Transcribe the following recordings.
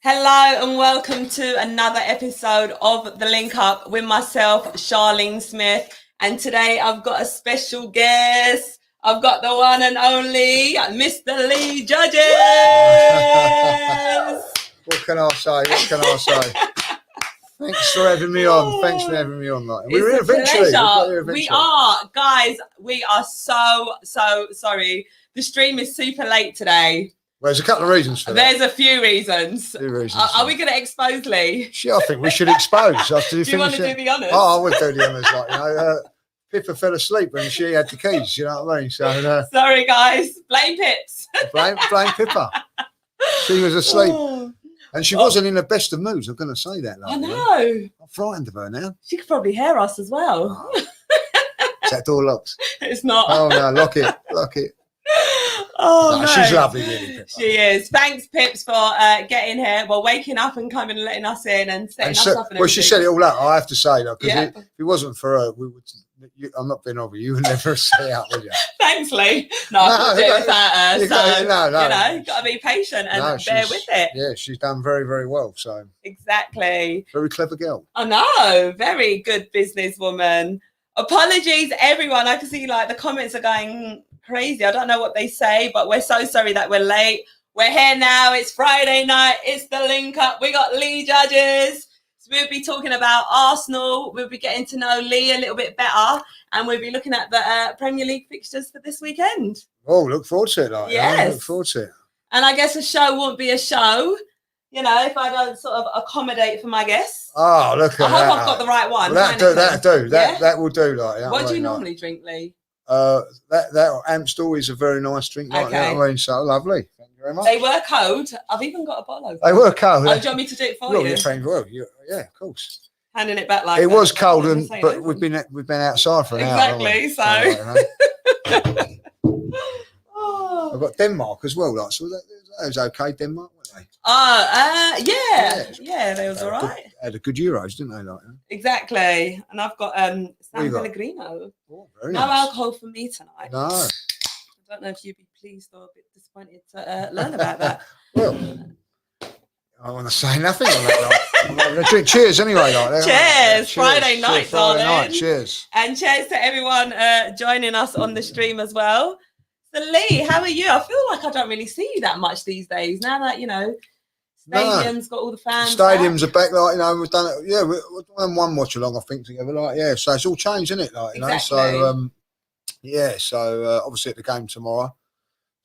Hello and welcome to another episode of The Link Up with myself, Charlene Smith. And today I've got a special guest. I've got the one and only Mr. Lee Judges. What can I say? Thanks for having me on. Thanks for having me on. We're here eventually. We are, guys. We are so sorry. The stream is super late today. Well, there's a couple of reasons for that. There's a few reasons. Are we going to expose Lee? Sure, I think we should expose. Do you want to do the honours? Oh, I would do the honours. Pippa fell asleep when she had the keys. You know what I mean? So sorry, guys. Blame Pips. blame Pippa. She was asleep. And she wasn't in the best of moods. I'm going to say that. I know. I'm frightened of her now. She could probably hear us as well. Oh. Is that door locked? It's not. Oh, no. Lock it. Oh, no. She's lovely, really, Pippa. She is. Thanks, Pips, for getting here. Well, waking up and coming and letting us in and setting us up. Well, she set it all up, I have to say, because yeah. if it wasn't for her, we would. I'm not being over. You would never stay out, would you? Thanks, Lee. No, I couldn't do it without her. No. You've got to be patient and bear with it. Yeah, she's done very, very well. So exactly. Very clever girl. I know. Very good businesswoman. Apologies, everyone. I can see the comments are going crazy. I don't know what they say, but we're so sorry that we're late. We're here now. It's Friday night. It's the Link Up. We got Lee Judges. We'll be talking about Arsenal. We'll be getting to know Lee a little bit better, and we'll be looking at the Premier League fixtures for this weekend. Oh, look forward to it. Yes. Look forward to it. And I guess a show won't be a show, if I don't sort of accommodate for my guests. Oh, look at that. I hope I've got the right one. That will do. What do you normally drink, Lee? That Amstel is a very nice drink. So lovely. Thank you very much. They were cold. I've even got a bottle of They were cold. Oh, do you want me to do it for you? Yeah, of course. Handing it back like it that. Was cold, but we've been outside for an hour. Exactly. I've got Denmark as well. So that was okay. Denmark, weren't they? Yeah, they was all right. Had a good Euros, didn't they? Exactly. And I've got San Pellegrino. Oh, very no nice. alcohol for me tonight. No. I don't know if you'd be pleased or a bit disappointed to learn about that. Well, I want to say nothing on that. Drink cheers anyway. Cheers. Friday night, darling. Cheers. And cheers to everyone joining us on the stream as well. So Lee, how are you? I feel like I don't really see you that much these days. Now that, stadium's got all the fans. Stadiums are back, we've done it. Yeah, we've done one watch along, I think, together. So it's all changed, isn't it? Exactly. So obviously at the game tomorrow.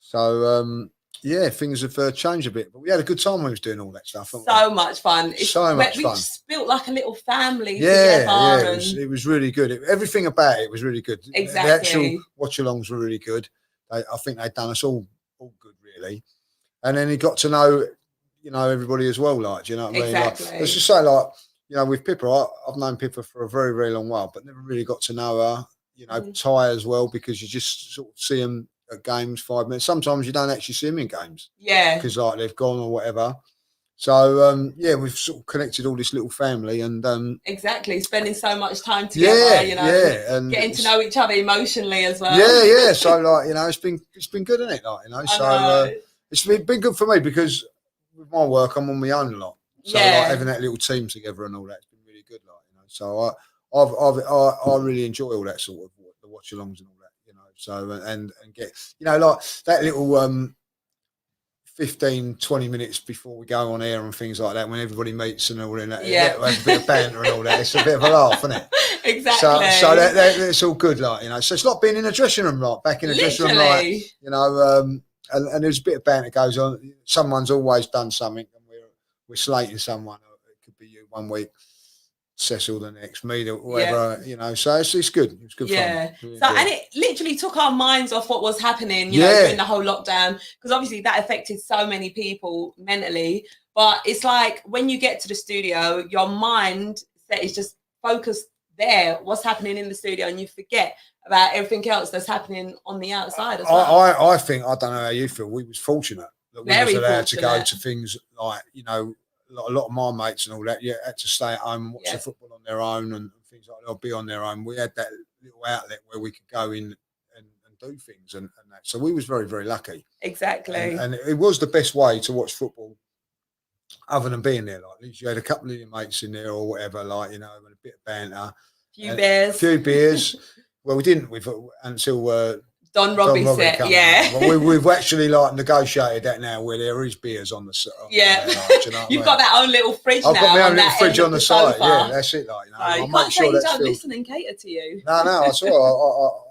So things have changed a bit, but we had a good time when we was doing all that stuff. So much fun. We just built like a little family together. Yeah, it was really good. Everything about it was really good. Exactly. The actual watch-alongs were really good. I think they'd done us all good, really. And then he got to know, everybody as well. Do you know what I mean? Exactly. Let's just say, with Pippa, I've known Pippa for a very, very long while, but never really got to know her. Ty as well, because you just sort of see them at games 5 minutes. Sometimes you don't actually see them in games. Yeah. Because they've gone or whatever. So we've sort of connected all this little family and exactly, spending so much time together, and getting to know each other emotionally as well. Yeah. So it's been good, isn't it? It's been good for me because with my work I'm on my own a lot. So having that little team together and all that's been really good, So I really enjoy all that sort of the watch-alongs and all that, So and get that little 15-20 minutes before we go on air and things like that, when everybody meets and all that, have a bit of banter and all that. It's a bit of a laugh, isn't it? Exactly. So that's all good, So it's like being in a dressing room, back in a dressing room, and there's a bit of banter goes on. Someone's always done something, and we're slating someone. It could be you one week, Cecil the next, me, whatever, So it's good. It's good fun. Really so, and it literally took our minds off what was happening, during the whole lockdown, because obviously that affected so many people mentally. But it's like when you get to the studio, your mind is just focused there, what's happening in the studio, and you forget about everything else that's happening on the outside as well. I think, I don't know how you feel, we was fortunate that we was allowed to go to things like, a lot of my mates and all that, had to stay at home and watch the football on their own and things like that, or be on their own. We had that little outlet where we could go in and do things and that. So we was very, very lucky. Exactly. And it was the best way to watch football other than being there, like you had a couple of your mates in there or whatever, like, you know, and a bit of banter. A few beers. Well, we didn't until Don Robbie said, yeah. Well, we've actually like negotiated that now, where there is beers on the side. Yeah, like, you know you've got that own little fridge. I've now got my own little fridge on the side. Sofa. Yeah, that's it. Like, you know, you can't say you don't listen and cater to you. No, I saw.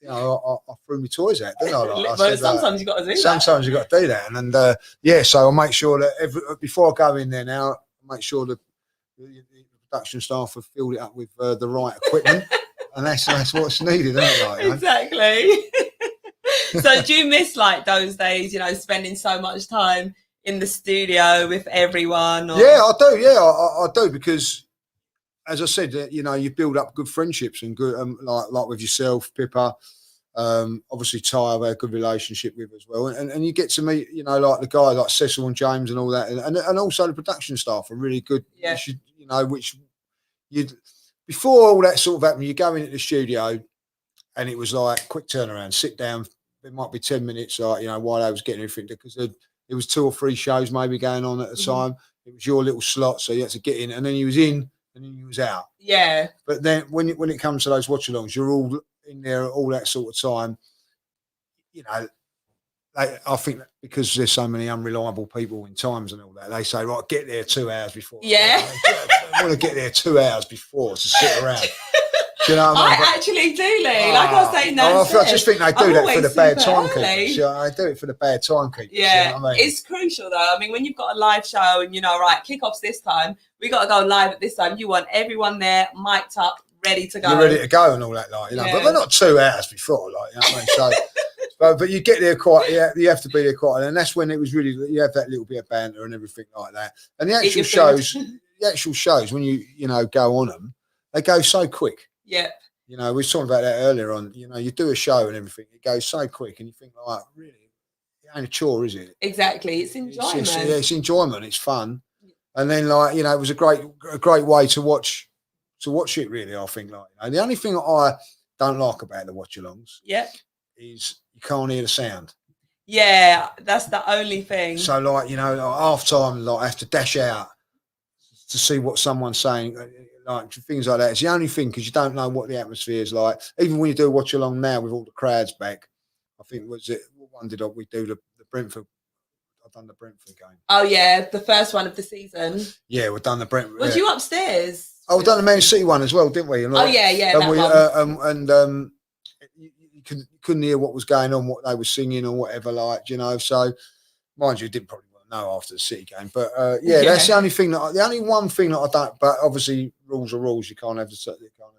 I threw my toys out, didn't I? Like, well, sometimes you got to do that. Sometimes you got to do that, and so I make sure that before I go in there now, I make sure that the production staff have filled it up with the right equipment, and that's what's needed, isn't it? Like, exactly. So do you miss like those days, you know, spending so much time in the studio with everyone? Or... Yeah, I do. Yeah, I do, because as I said, you know, you build up good friendships and good, like with yourself, Pippa. Obviously, Ty, I've had a good relationship with as well, and you get to meet, you know, like the guy like Cecil and James and all that, and also the production staff are really good. Yeah. You know, which you before all that sort of happened, you go into the studio, and it was like quick turnaround, sit down. It might be 10 minutes, like, you know, while I was getting everything, because there was 2 or 3 shows maybe going on at the time. It was your little slot, so you had to get in, and then you was in, and then you was out. Yeah. But then when it comes to those watch-alongs, you're all in there all that sort of time. You know, I think that because there's so many unreliable people in times and all that, they say, right, get there 2 hours before. Yeah. I want to get there 2 hours before to sit around. Do you know what I mean? I actually do, Lee. Like I was saying, I just think they do that for the bad timekeepers. Yeah, I do it for the bad timekeepers. Yeah, you know what I mean? It's crucial though. I mean, when you've got a live show and you know, right, kickoff's this time, we got to go live at this time. You want everyone there, mic'd up, ready to go. You're ready to go and all that, like, you know. But we're not 2 hours before, like, you know what I mean? So, but you get there quite. Yeah, you have to be there quite, and that's when it was really. You have that little bit of banter and everything like that. And the actual shows, when you know go on them, they go so quick. Yeah. You know, we were talking about that earlier on. You know, you do a show and everything, it goes so quick, and you think, like, really, it ain't a chore, is it? Exactly, it's enjoyment. It's enjoyment. It's fun, and then, like, you know, it was a great way to watch it. Really, I think, like, you know, the only thing that I don't like about the watch-alongs, is you can't hear the sound. Yeah, that's the only thing. So, like, you know, like half time, like, I have to dash out to see what someone's saying. Like things like that. It's the only thing, because you don't know what the atmosphere is like. Even when you do watch along now with all the crowds back, I think what one did we do the Brentford? I've done the Brentford game. Oh yeah, the first one of the season. Yeah, we've done the Brentford. Was you upstairs? Oh, we've done the Man City one as well, didn't we? And you couldn't hear what was going on, what they were singing or whatever, like, you know. So, mind you, didn't probably know after the City game, but that's the only thing the only one thing that I don't. But obviously, rules are rules. You can't have the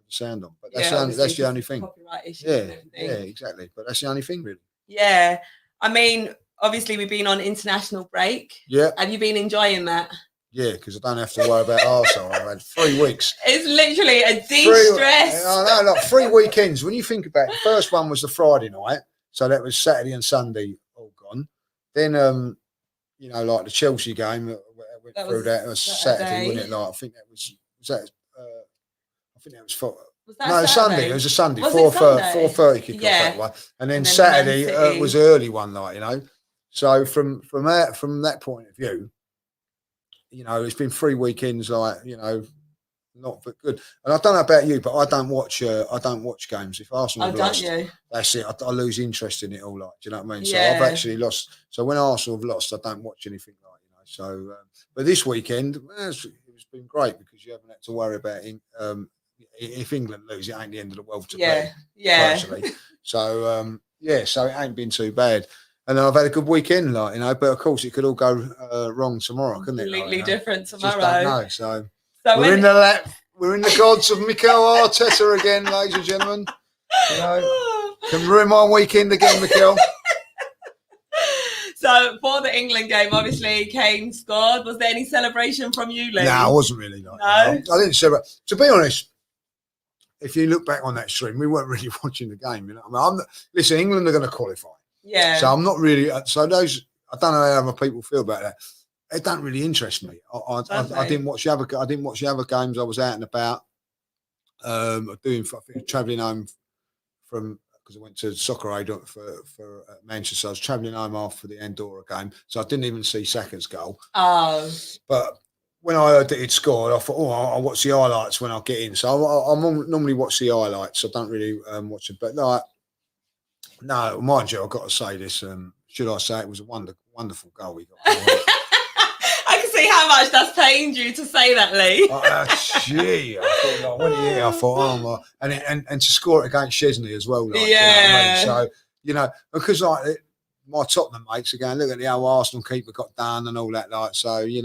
sound on. But that's the only thing. Copyright issues. Yeah, exactly. But that's the only thing, really. Yeah, I mean, obviously, we've been on international break. Yeah. Have you been enjoying that? Yeah, because I don't have to worry about arsehole. I've had 3 weeks. It's literally a de-stress. I know, like 3 weekends. When you think about it, the first one was the Friday night, so that was Saturday and Sunday all gone. Then you know, like the Chelsea game, went through that. It was Saturday, wasn't it? Like, I think that was Sunday. It was a Sunday, 4:30 kick off that one, and then Saturday was an early one, like, you know. So from that point of view, you know, it's been 3 weekends, like, you know, not but good. And I don't know about you, but I don't watch games. If Arsenal have lost, that's it. I lose interest in it all. Like, do you know what I mean? So I've actually lost. So when Arsenal have lost, I don't watch anything, like, you know. So, but this weekend, it's been great, because you haven't had to worry about if England lose, it ain't the end of the world to me. Personally. So so it ain't been too bad. And I've had a good weekend, like, you know. But of course, it could all go wrong tomorrow, couldn't it? Completely different tomorrow. Just don't know. So we're in the gods of Mikel Arteta again, ladies and gentlemen. You know, can ruin my weekend again, Mikel. So for the England game, obviously Kane scored. Was there any celebration from you, Lee? No, I wasn't really. Like, no, I didn't celebrate. To be honest, if you look back on that stream, we weren't really watching the game. You know, I mean, listen, England are going to qualify. Yeah. So I'm not really. So those, I don't know how other people feel about that. It don't really interest me. I didn't watch the other. I didn't watch the other games. I was out and about, travelling home from because I went to soccer aid for Manchester. So I was travelling home after the Andorra game, so I didn't even see Saka's goal. Oh. But when I heard that he'd scored, I thought, I'll watch the highlights when I get in. So I normally watch the highlights. I don't really watch it. But no, mind you, I've got to say this. Should I say it was a wonderful goal he got? I can see how much that's pained you to say that, Lee. Gee, I thought, when he hit, I thought, and to score it against Chesney as well. Yeah. You know what I mean? So, because my Tottenham mates are going, look at the old Arsenal keeper got done and all that. So, it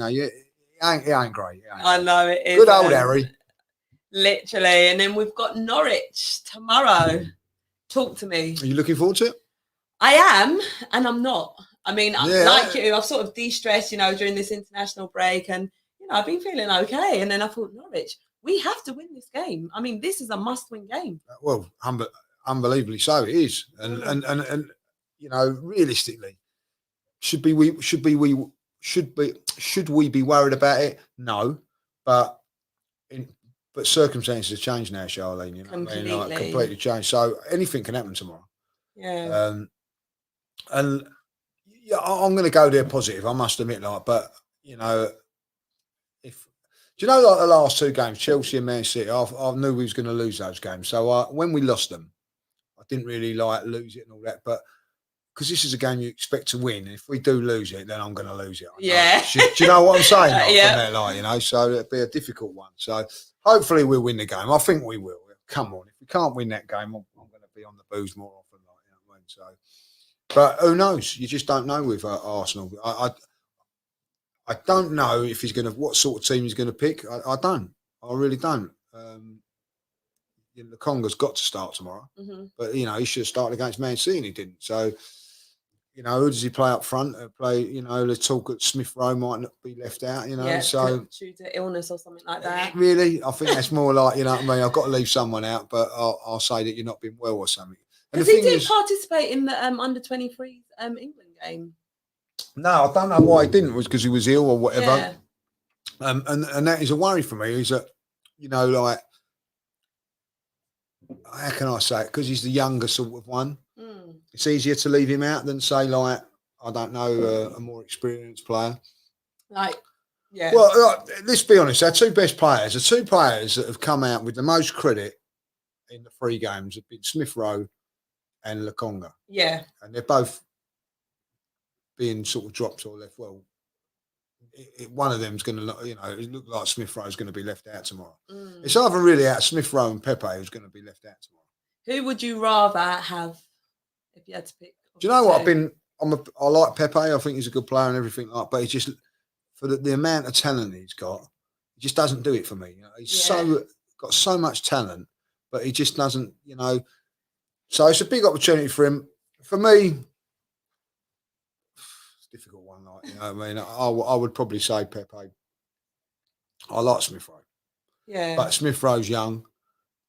ain't great. I know it is. Good old Harry. Literally. And then we've got Norwich tomorrow. Talk to me. Are you looking forward to it? I am, and I'm not. I mean, like you, I've sort of de-stressed, during this international break, and I've been feeling okay. And then I thought, Norwich, we have to win this game. I mean, this is a must-win game. Well, unbelievably so, it is. And realistically, should we be worried about it? No, but circumstances have changed now, Charlene. Completely. What I mean? Completely changed. So anything can happen tomorrow. Yeah. And I'm going to go there positive. I must admit, but if do you know, like the last two games, Chelsea and Man City, I knew we was going to lose those games. So when we lost them, I didn't really lose it and all that, but. Because this is a game you expect to win. And if we do lose it, then I'm going to lose it. Yeah. Do you know what I'm saying? Yeah. So it'll be a difficult one. So hopefully we'll win the game. I think we will. Come on. If we can't win that game, I'm going to be on the booze more often. So, but who knows? You just don't know with Arsenal. I don't know if he's going to, what sort of team he's going to pick. I don't. I really don't. The Conga's got to start tomorrow. Mm-hmm. But, he should have started against Mancy and he didn't. So, who does he play up front? Let's talk that Smith Rowe might not be left out, so due to illness or something like that. Really? I think that's more like, I've got to leave someone out, but I'll say that you're not been well or something. Because he did participate in the under-23s England game. No, I don't know why he didn't. It was because he was ill or whatever. Yeah. And that is a worry for me, is that, how can I say it? Because he's the younger sort of one. It's easier to leave him out than say, I don't know, a more experienced player. Yeah. Well, let's be honest. Our two best players, the two players that have come out with the most credit in the 3 games have been Smith Rowe and Lokonga. Yeah. And they're both being sort of dropped or left. Well, one of them's going to, it looked like Smith Rowe's going to be left out tomorrow. It's either really out Smith Rowe and Pepe who's going to be left out tomorrow. Who would you rather have if you had to pick? Do you know what? I like Pepe. I think he's a good player and everything like. But he just, for the amount of talent he's got, he just doesn't do it for me. He's got so much talent, but he just doesn't. So it's a big opportunity for him. For me, it's a difficult one. I would probably say Pepe. I like Smith Rowe. Yeah. But Smith Rowe's young.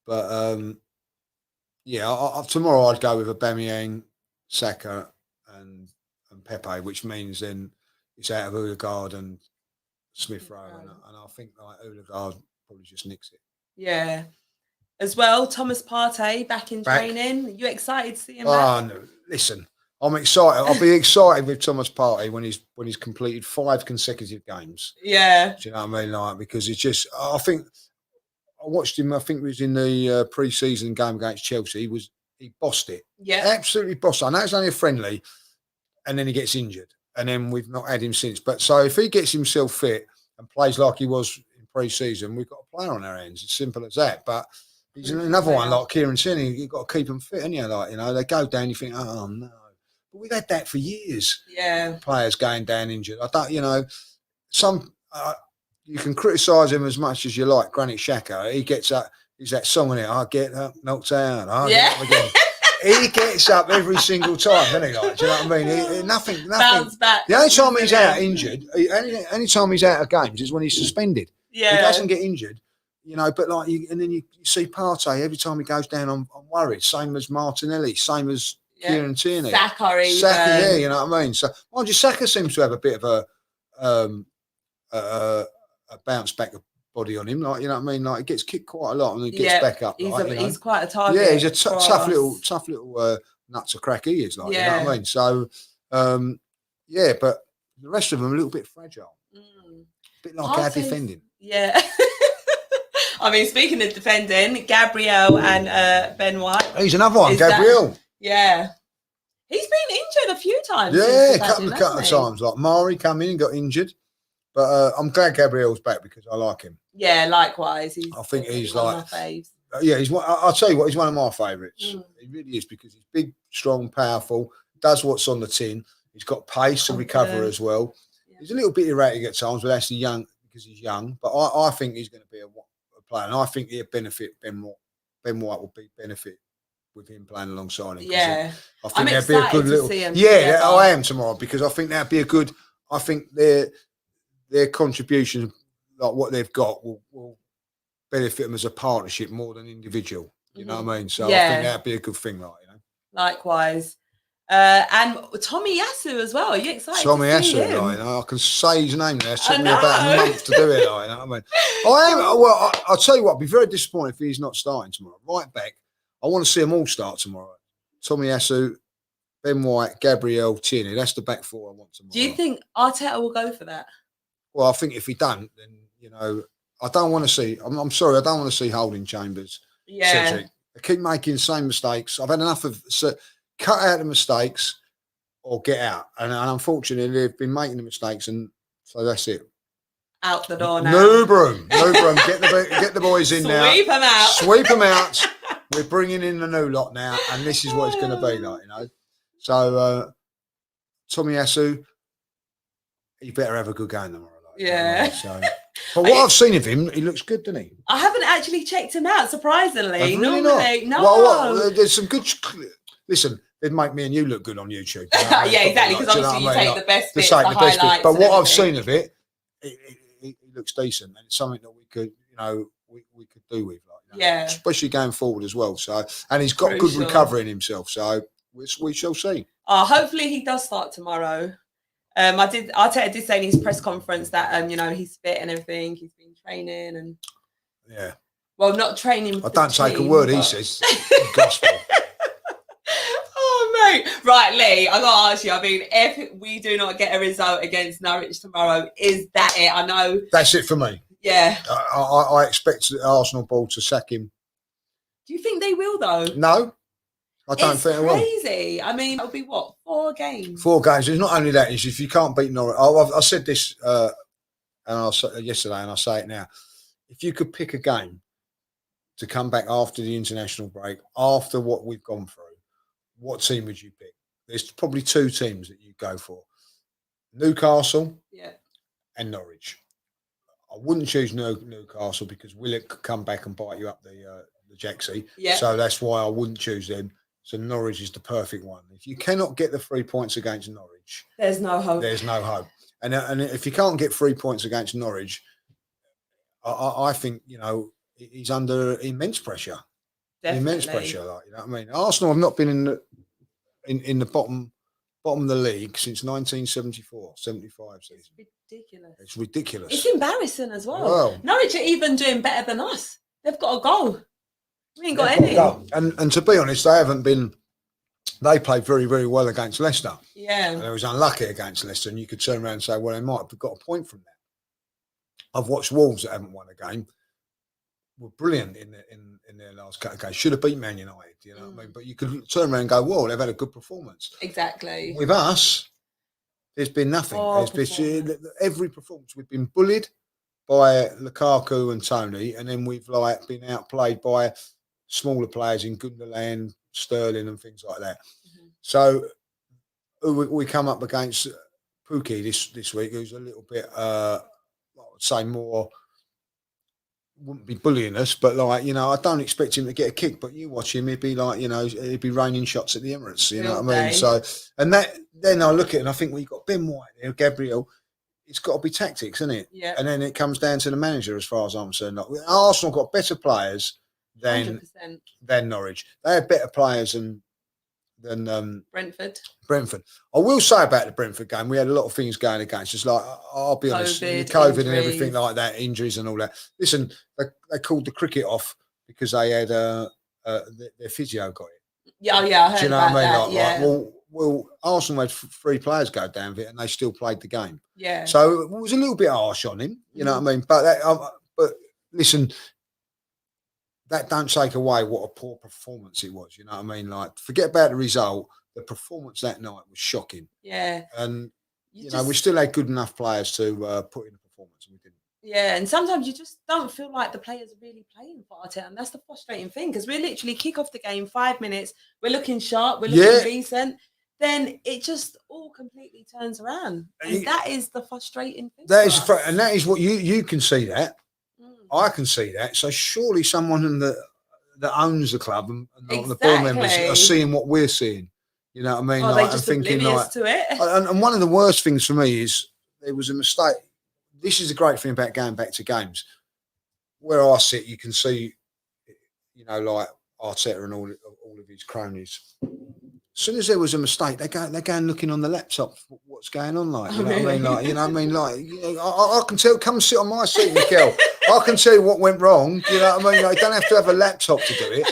But tomorrow I'd go with Aubameyang, Saka, and Pepe, which means then it's out of Odegaard and Smith Rowe, and I think Odegaard probably just nicks it. Yeah. As well, Thomas Partey back in training. Are you excited to see him back? No, listen, I'm excited. I'll be excited with Thomas Partey when he's completed 5 consecutive games. Yeah. Do you know what I mean? Because it's just, I think I watched him. I think it was in the pre-season game against Chelsea. He bossed it. Yeah, absolutely bossed it. I know it's only a friendly, and then he gets injured, and then we've not had him since. But so if he gets himself fit and plays like he was in pre-season, we've got a player on our hands. It's simple as that. But he's another one like Kieran Tierney. You've got to keep them fit, haven't you? They go down. You think, oh no. But we've had that for years. Yeah, players going down injured. I don't. Some. You can criticise him as much as you like. Granit Xhaka, he gets up. He's that song in it. I get up, knocked out. Get up again. He gets up every single time, doesn't he? Do you know what I mean? Nothing. Bounce back. The only time he's out injured, any time he's out of games is when he's suspended. Yeah, he doesn't get injured. But and then you see Partey every time he goes down. I'm worried. Same as Martinelli. Same as Kieran Tierney. Saka, you know what I mean. So, mind you, Saka seems to have a bit of a bounce back body on him, like, you know what I mean? Like, he gets kicked quite a lot and he gets back up. He's quite a target. Yeah, he's a tough little nuts of crack. He is, like, you know what I mean? So, but the rest of them are a little bit fragile. A bit like our defending. Yeah. I mean, speaking of defending, Gabriel and Ben White. He's another one, Gabriel. Yeah. He's been injured a few times. Yeah, a couple of times. Like Mari come in and got injured. But I'm glad Gabriel's back because I like him. Yeah, likewise. I think he's one like, of my faves. He's one. I'll tell you what, he's one of my favourites. He really is because he's big, strong, powerful, does what's on the tin. He's got pace to recover as well. Yeah. He's a little bit erratic at times, but actually young because he's young. But I think he's going to be a player, and I think he'll benefit Ben White. Ben White will benefit with him playing alongside him. Yeah, I think that'd be a good little. Yeah, I am tomorrow because I think that'd be a good. I think their contribution, like what they've got, will benefit them as a partnership more than individual. You know what I mean? So I think that'd be a good thing, right? You know. Likewise. And Tommy Yasu as well. Are you excited? Tommy Yasu, like, you know, I can say his name there. It took me about a month to do it. Like, you know what I mean? I'll tell you what, I'd be very disappointed if he's not starting tomorrow. Right back, I want to see them all start tomorrow. Tommy Yasu, Ben White, Gabriel, Tierney. That's the back four I want tomorrow. Do you think Arteta will go for that? Well, I think if he don't, then, you know, I don't want to see. I'm sorry, I don't want to see Holding Chambers. Yeah. Cedric. They keep making the same mistakes. I've had enough of. Cut out the mistakes or get out. And unfortunately, they've been making the mistakes, and so that's it. Out the door now. New broom. Get the boys in now. Sweep them out. Sweep them out. We're bringing in the new lot now, and this is what it's going to be like, you know. So, Tommy Yasu, he better have a good game tomorrow. Like, yeah. You know, so. But what I've seen of him, he looks good, doesn't he? I haven't actually checked him out, surprisingly. Really no. Well, there's some good. Listen. They'd make me and you look good on YouTube. You know yeah, exactly. Because obviously you take the best bits, the highlights. But what I've seen of it, it looks decent, and it's something that we could, you know, we could do with, like, you know, yeah, especially going forward as well. So, and he's got good recovery in himself. So we shall see. Hopefully he does start tomorrow. Arteta did say in his press conference that you know, he's fit and everything. He's been training and well, not training. I don't take a word he says. Gospel. Right, Lee, I got to ask you, I mean, if we do not get a result against Norwich tomorrow, is that it? I know. That's it for me. Yeah. I expect the Arsenal board to sack him. Do you think they will, though? No, I don't think they will. It's crazy. I mean, it'll be what, 4 games? 4 games. It's not only that, it's if you can't beat Norwich. I said this yesterday, and I'll say it now. If you could pick a game to come back after the international break, after what we've gone through, what team would you pick? There's probably 2 teams that you go for: Newcastle, and Norwich. I wouldn't choose Newcastle because Willock could come back and bite you up the jacksie. Yeah. So that's why I wouldn't choose them. So Norwich is the perfect one. If you cannot get the 3 points against Norwich, there's no hope. There's no hope. And if you can't get 3 points against Norwich, I think, you know, he's under immense pressure. Definitely. Immense pressure, like, you know what I mean. Arsenal have not been in the bottom of the league since 1974, 75 season. It's ridiculous. It's embarrassing as well. Norwich are even doing better than us. They've got a goal. We ain't got any. And to be honest, they played very, very well against Leicester. Yeah. And they was unlucky against Leicester, and you could turn around and say, well, they might have got a point from that. I've watched Wolves that haven't won a game. Were brilliant in their last couple of games. Should have beat Man United, you know what I mean? But you could turn around and go, well, they've had a good performance. Exactly. With us, there's been nothing. Every performance, we've been bullied by Lukaku and Tony, and then we've been outplayed by smaller players in Gundogan, Sterling, and things like that. Mm-hmm. So we come up against Pookie this week, who's a little bit, I would say more. Wouldn't be bullying us, but like, you know, I don't expect him to get a kick, but you watch him, he'd be like, you know, he'd be raining shots at the Emirates, you know what I mean? So, and then I look at it and I think, well, you've got Ben White there, Gabriel, it's got to be tactics, isn't it? Yeah. And then it comes down to the manager as far as I'm concerned. Like, Arsenal got better players than Norwich. They had better players than than Brentford. I will say about the Brentford game, we had a lot of things going against us. Like, I'll be honest, COVID and everything like that, injuries and all that. Listen, they called the cricket off because they had their physio got it. Yeah, I heard. Do you know what I mean? Like, well, Arsenal had 3 players go down with it, and they still played the game. Yeah. So it was a little bit harsh on him. You know what I mean? But listen, that don't take away what a poor performance it was. You know what I mean? Like, forget about the result. The performance that night was shocking. Yeah. And, you know, we still had good enough players to put in a performance, and we didn't. Yeah, and sometimes you just don't feel like the players are really playing for Arteta, and that's the frustrating thing, because we literally kick off the game 5 minutes, we're looking sharp, we're looking decent, then it just all completely turns around, and that is the frustrating thing. And that is what you can see that. I can see that. So surely someone that owns the club and the board members are seeing what we're seeing. You know what I mean? Like, they just oblivious to it. And one of the worst things for me is there was a mistake. This is the great thing about going back to games. Where I sit, you can see, you know, like Arteta and all of his cronies. As soon as there was a mistake, they're going looking on the laptop what's going on. Like, you know what I mean? Like, you know what I mean? Like, you know, I can tell. Come sit on my seat, Mikel. I can tell you what went wrong. You know what I mean? Like, you don't have to have a laptop to do it.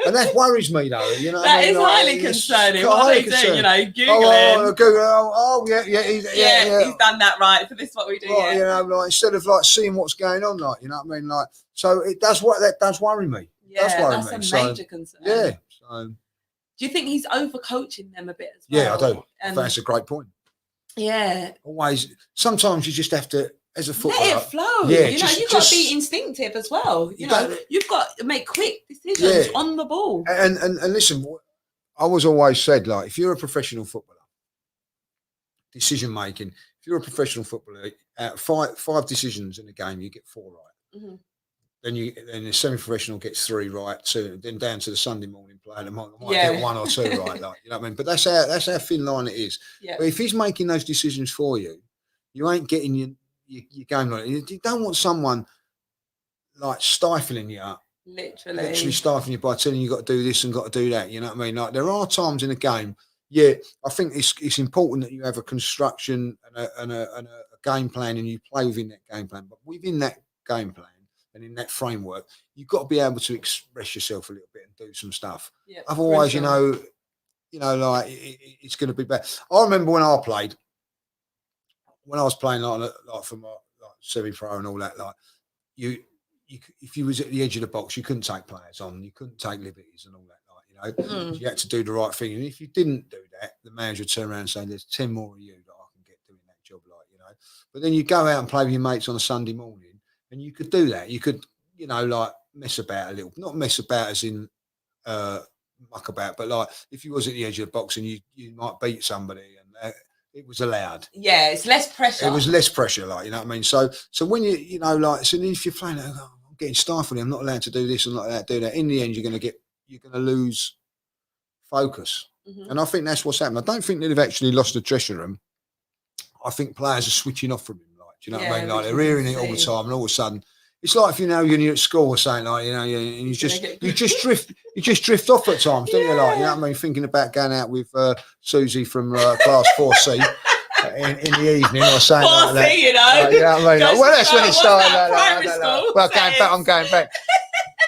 And that worries me, though. You know, that is highly concerning. What are they doing? You know, Googling. He's done that right. So this is what we do. Right, you know, like, instead of like seeing what's going on, like, you know what I mean? Like, so that does worry me. Yeah, that's a major concern. Yeah. So, do you think he's overcoaching them a bit as well? Yeah, I do. That's a great point. Yeah. Always. Sometimes you just have to, as a footballer, let it flow. Yeah, you know, you've got to be instinctive as well. You know, you've got to make quick decisions on the ball. And listen, I was always said, like, if you're a professional footballer, decision making, if you're a professional footballer, five decisions in a game, you get 4 right. Mm-hmm. Then the semi-professional gets 3 right, 2. Then down to the Sunday morning player, they might get 1 or 2 right. Like, you know what I mean? But that's how thin line it is. Yeah. But if he's making those decisions for you, you ain't getting your game right. You don't want someone like stifling you up. Literally stifling you by telling you got to do this and got to do that. You know what I mean? Like, there are times in a game. Yeah, I think it's important that you have a construction and a game plan, and you play within that game plan. But within that game plan and in that framework, you've got to be able to express yourself a little bit and do some stuff. Yeah, otherwise, you know, like, it's going to be bad. I remember when I played, when I was playing like for my semi-pro and all that, like, if you was at the edge of the box, you couldn't take players on, you couldn't take liberties and all that. Like, you know, you had to do the right thing. And if you didn't do that, the manager would turn around and say, "There's 10 more of you that I can get doing that job." Like, you know. But then you go out and play with your mates on a Sunday morning, and you could do that. You could, you know, like, mess about a little, not mess about as in muck about, but like, if you was at the edge of the box and you might beat somebody, and it was allowed. Yeah, it's less pressure. It was less pressure, like, you know what I mean? So when you know, like, so if you're playing, I'm getting stifled, I'm not allowed to do this and not allowed to do that. In the end, you're going to lose focus. Mm-hmm. And I think that's what's happened. I don't think that they've actually lost the dressing room. I think players are switching off from him, like, do you know what I mean? Like, they're hearing it all the time, and all of a sudden, it's like, if you know, you're at school or something, like, you know, and you just drift off at times, don't you? Like, you know what I mean? Thinking about going out with Susie from class 4C in the evening or something like that. You know? You know what I mean? Like, well, that's when it started. Well, I'm going back.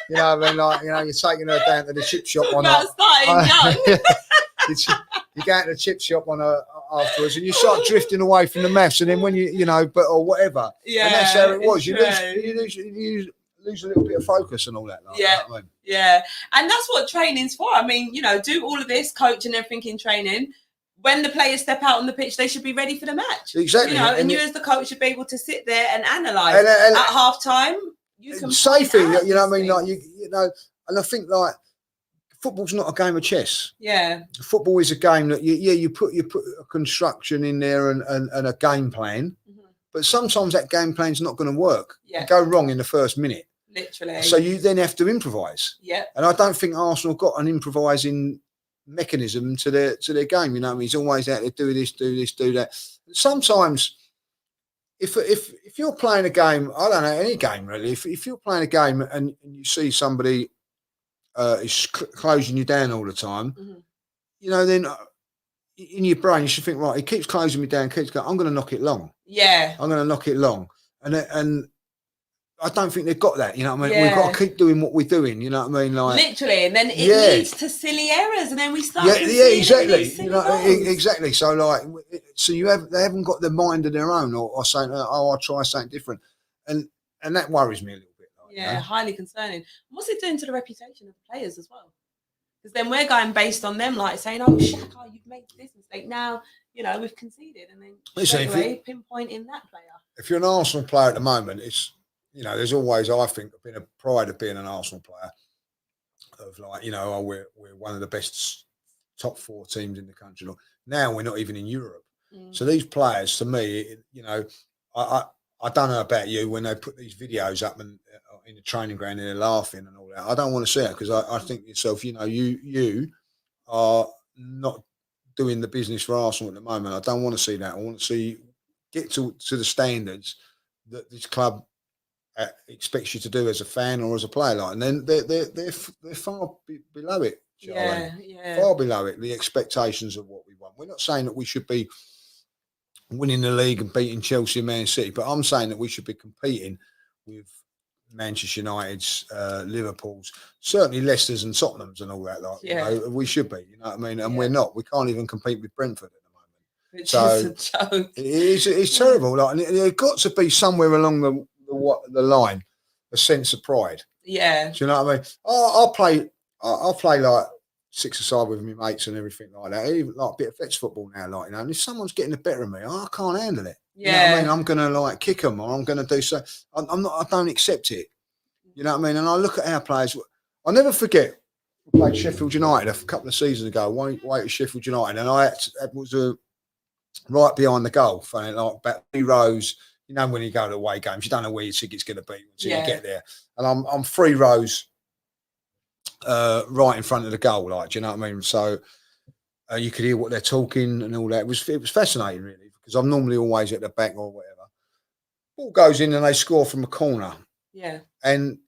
You know what I mean? Like, you know, you're taking her down to the chip shop on you go to the chip shop on afterwards, and you start drifting away from the maths, and then when you know, or whatever. Yeah, and that's how it was. You lose a little bit of focus and all that. Like, yeah, you know what I mean? Yeah, and that's what training's for. I mean, you know, do all of this coaching and everything in training. When the players step out on the pitch, they should be ready for the match. Exactly. You know, and you as the coach should be able to sit there and analyse. At half time, you can say things. You know what I mean? Like, you know, and I think, like, football's not a game of chess. Yeah. Football is a game that you put a construction in there and a game plan, but sometimes that game plan's not going to work. Yeah. You go wrong in the first minute. Literally. So you then have to improvise. Yeah. And I don't think Arsenal got an improvising mechanism to their game. You know what I mean? He's always out there, do this, do that. Sometimes if you're playing a game, I don't know, any game really, if you're playing a game and you see somebody is closing you down all the time, then in your brain you should think, right, he keeps closing me down, keeps going, I'm going to knock it long. Yeah. I'm going to knock it long. And I don't think they've got that, you know what I mean? We've got to keep doing what we're doing, you know what I mean? Like, literally, and then it leads to silly errors, and then we start. Exactly. Exactly. So like, they haven't got the mind of their own, or saying, oh, I'll try something different, and that worries me a little bit. Like, highly concerning. What's it doing to the reputation of the players as well? Because then we're going based on them, like saying, "Oh, Shaka, you've made this mistake. Now, we've conceded," and then straight away pinpointing that player. If you're an Arsenal player at the moment, it's there's always, I think, been a pride of being an Arsenal player. Of like, we're one of the best top 4 teams in the country. Now we're not even in Europe. So these players, to me, I don't know about you, when they put these videos up and in the training ground and they're laughing and all that. I don't want to see it, because I think to yourself, you are not doing the business for Arsenal at the moment. I don't want to see that. I want to see get to the standards that this club expects you to do as a fan or as a player, and then they're far below it, Charlene. Far below it. The expectations of what we want. We're not saying that we should be winning the league and beating Chelsea and Man City, but I'm saying that we should be competing with Manchester United's, Liverpool's, certainly Leicester's and Tottenham's and all that. We should be, you know what I mean? And we're not. We can't even compete with Brentford at the moment. Which is a joke. It's terrible. Like, and there's got to be somewhere along the line a sense of pride. Yeah. Do you know what I mean? I'll play like 6-a-side with my mates and everything like that. Even like a bit of fetch football now, and if someone's getting the better of me, I can't handle it. Yeah. You know what I mean? I'm gonna kick them, or I'm gonna do so. I'm not. I don't accept it. You know what I mean? And I look at our players. I'll never forget. We played Sheffield United a couple of seasons ago. Away at Sheffield United, and I was right behind the goal, like about 3 rows. When you go to away games, you don't know where your ticket's going to be until you get there. And I'm 3 rows right in front of the goal, do you know what I mean? So you could hear what they're talking and all that. It was fascinating, really, because I'm normally always at the back or whatever. Ball goes in and they score from a corner. Yeah. And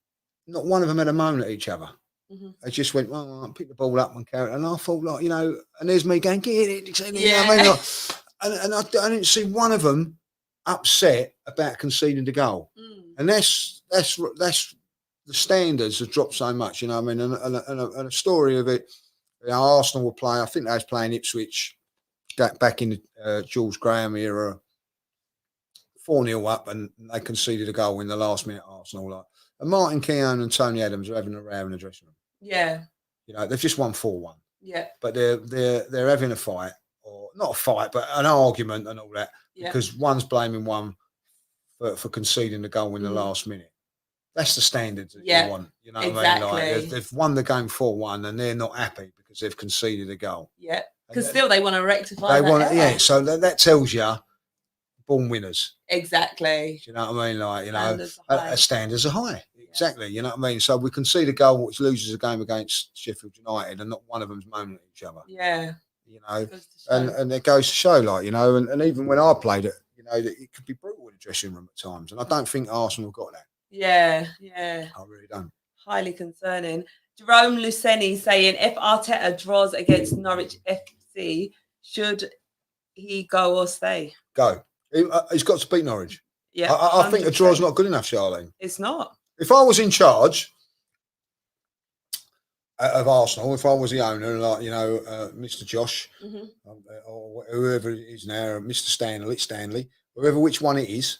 not one of them had a moan at each other. Mm-hmm. They just went, pick the ball up and carry it. And I thought, and there's me going, get it. You know what I mean? And I didn't see one of them upset about conceding the goal. And that's the standards have dropped so much, you know what I mean? And a story of it, Arsenal were playing, I think they was playing Ipswich back in the George Graham era, 4-0 up, and they conceded a goal in the last minute, Arsenal. And Martin Keown and Tony Adams are having a row in the dressing room. Yeah. They've just won 4-1. Yeah. But they're having a fight, or not a fight, but an argument and all that. Because one's blaming one for conceding the goal in the last minute. That's the standards that you want. You know what I mean? Like, they've won the game 4-1 and they're not happy because they've conceded a goal. Yeah. Because still they want to rectify that. So that tells you born winners. Exactly. Do you know what I mean? Standards are high. Exactly. You know what I mean? So we concede a goal which loses a game against Sheffield United and not one of them's moaning at each other. Yeah. And it goes to show, and even when I played it, it could be brutal in the dressing room at times. And I don't think Arsenal got that. Yeah. I really don't. Highly concerning. Jerome Luceni saying, if Arteta draws against Norwich FC, should he go or stay? Go. He's got to beat Norwich. Yeah. I think a draw's not good enough, Charlene. It's not. If I was in charge of Arsenal, if I was the owner, Mr. Josh, or whoever it is now, Mr. Stanley, which one it is,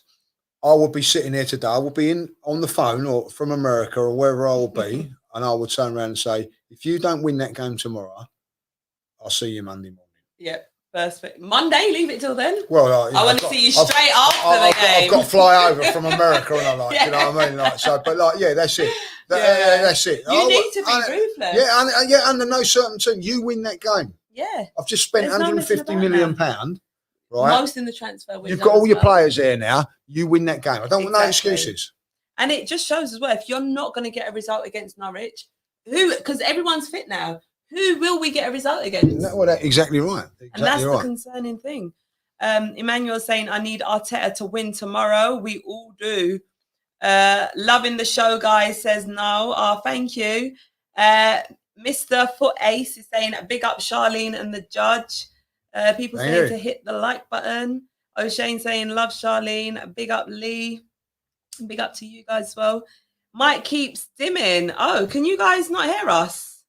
I would be sitting here today. I would be on the phone or from America or wherever I will be, and I would turn around and say, if you don't win that game tomorrow, I'll see you Monday morning. Yep. First Monday, leave it till then. Well, I want to see you straight after the game. I've got to fly over from America, and I'm you know what I mean? That's it. That's it. You need to be ruthless. Yeah, under no certainty, you win that game. Yeah. I've just spent £150 million, right? Most in the transfer window. You've got all your players there now. You win that game. I don't want no excuses. And it just shows as well, if you're not going to get a result against Norwich, because everyone's fit now, who will we get a result against? That's exactly right. And that's the concerning thing. Emmanuel's saying, I need Arteta to win tomorrow. We all do. Loving the show, guys, says no. Oh, thank you. Mr. Foot Ace is saying big up Charlene and the judge. People saying to hit the like button. O'Shane saying love Charlene. Big up Lee. Big up to you guys as well. Mike keeps dimming. Oh, can you guys not hear us?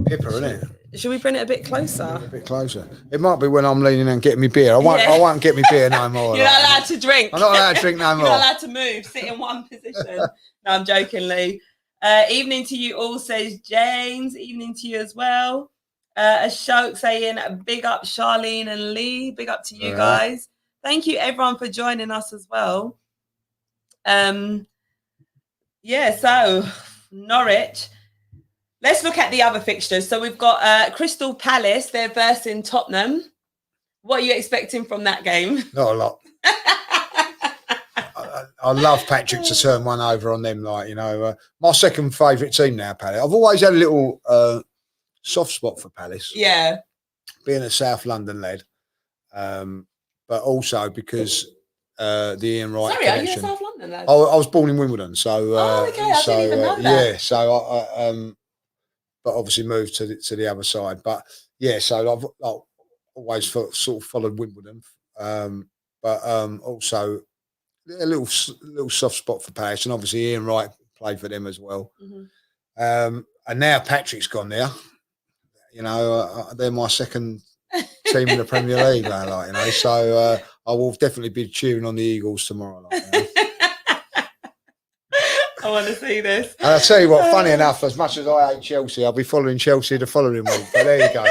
Pipper, isn't it? Should we bring it a bit closer? A bit closer. It might be when I'm leaning and getting me beer. I won't get me beer no more. You're not allowed to drink. I'm not allowed to drink no more. You're not allowed to move. Sit in one position. No, I'm joking, Lee. Evening to you all, says James. Evening to you as well. Ashok saying big up Charlene and Lee. Big up to you guys. Thank you everyone for joining us as well. So Norwich. Let's look at the other fixtures. So we've got Crystal Palace. They're versing Tottenham. What are you expecting from that game? Not a lot. I love Patrick to turn one over on them. Like, you know, my second favourite team now, Palace. I've always had a little soft spot for Palace. Yeah. Being a South London lad. But also because the Ian Wright connection. Are you a South London lad? I was born in Wimbledon. So, okay. I didn't even know that. Yeah. So, but obviously moved to the other side. But yeah, so I've always sort of followed Wimbledon, but also a little soft spot for Palace, and obviously Ian Wright played for them as well. Mm-hmm. And now Patrick's gone there. You know, they're my second team in the Premier League. Like, you know, so I will definitely be cheering on the Eagles tomorrow. Like, you know. I want to see this. And I'll tell you what, funny enough, as much as I hate Chelsea, I'll be following Chelsea the following week. But there you go.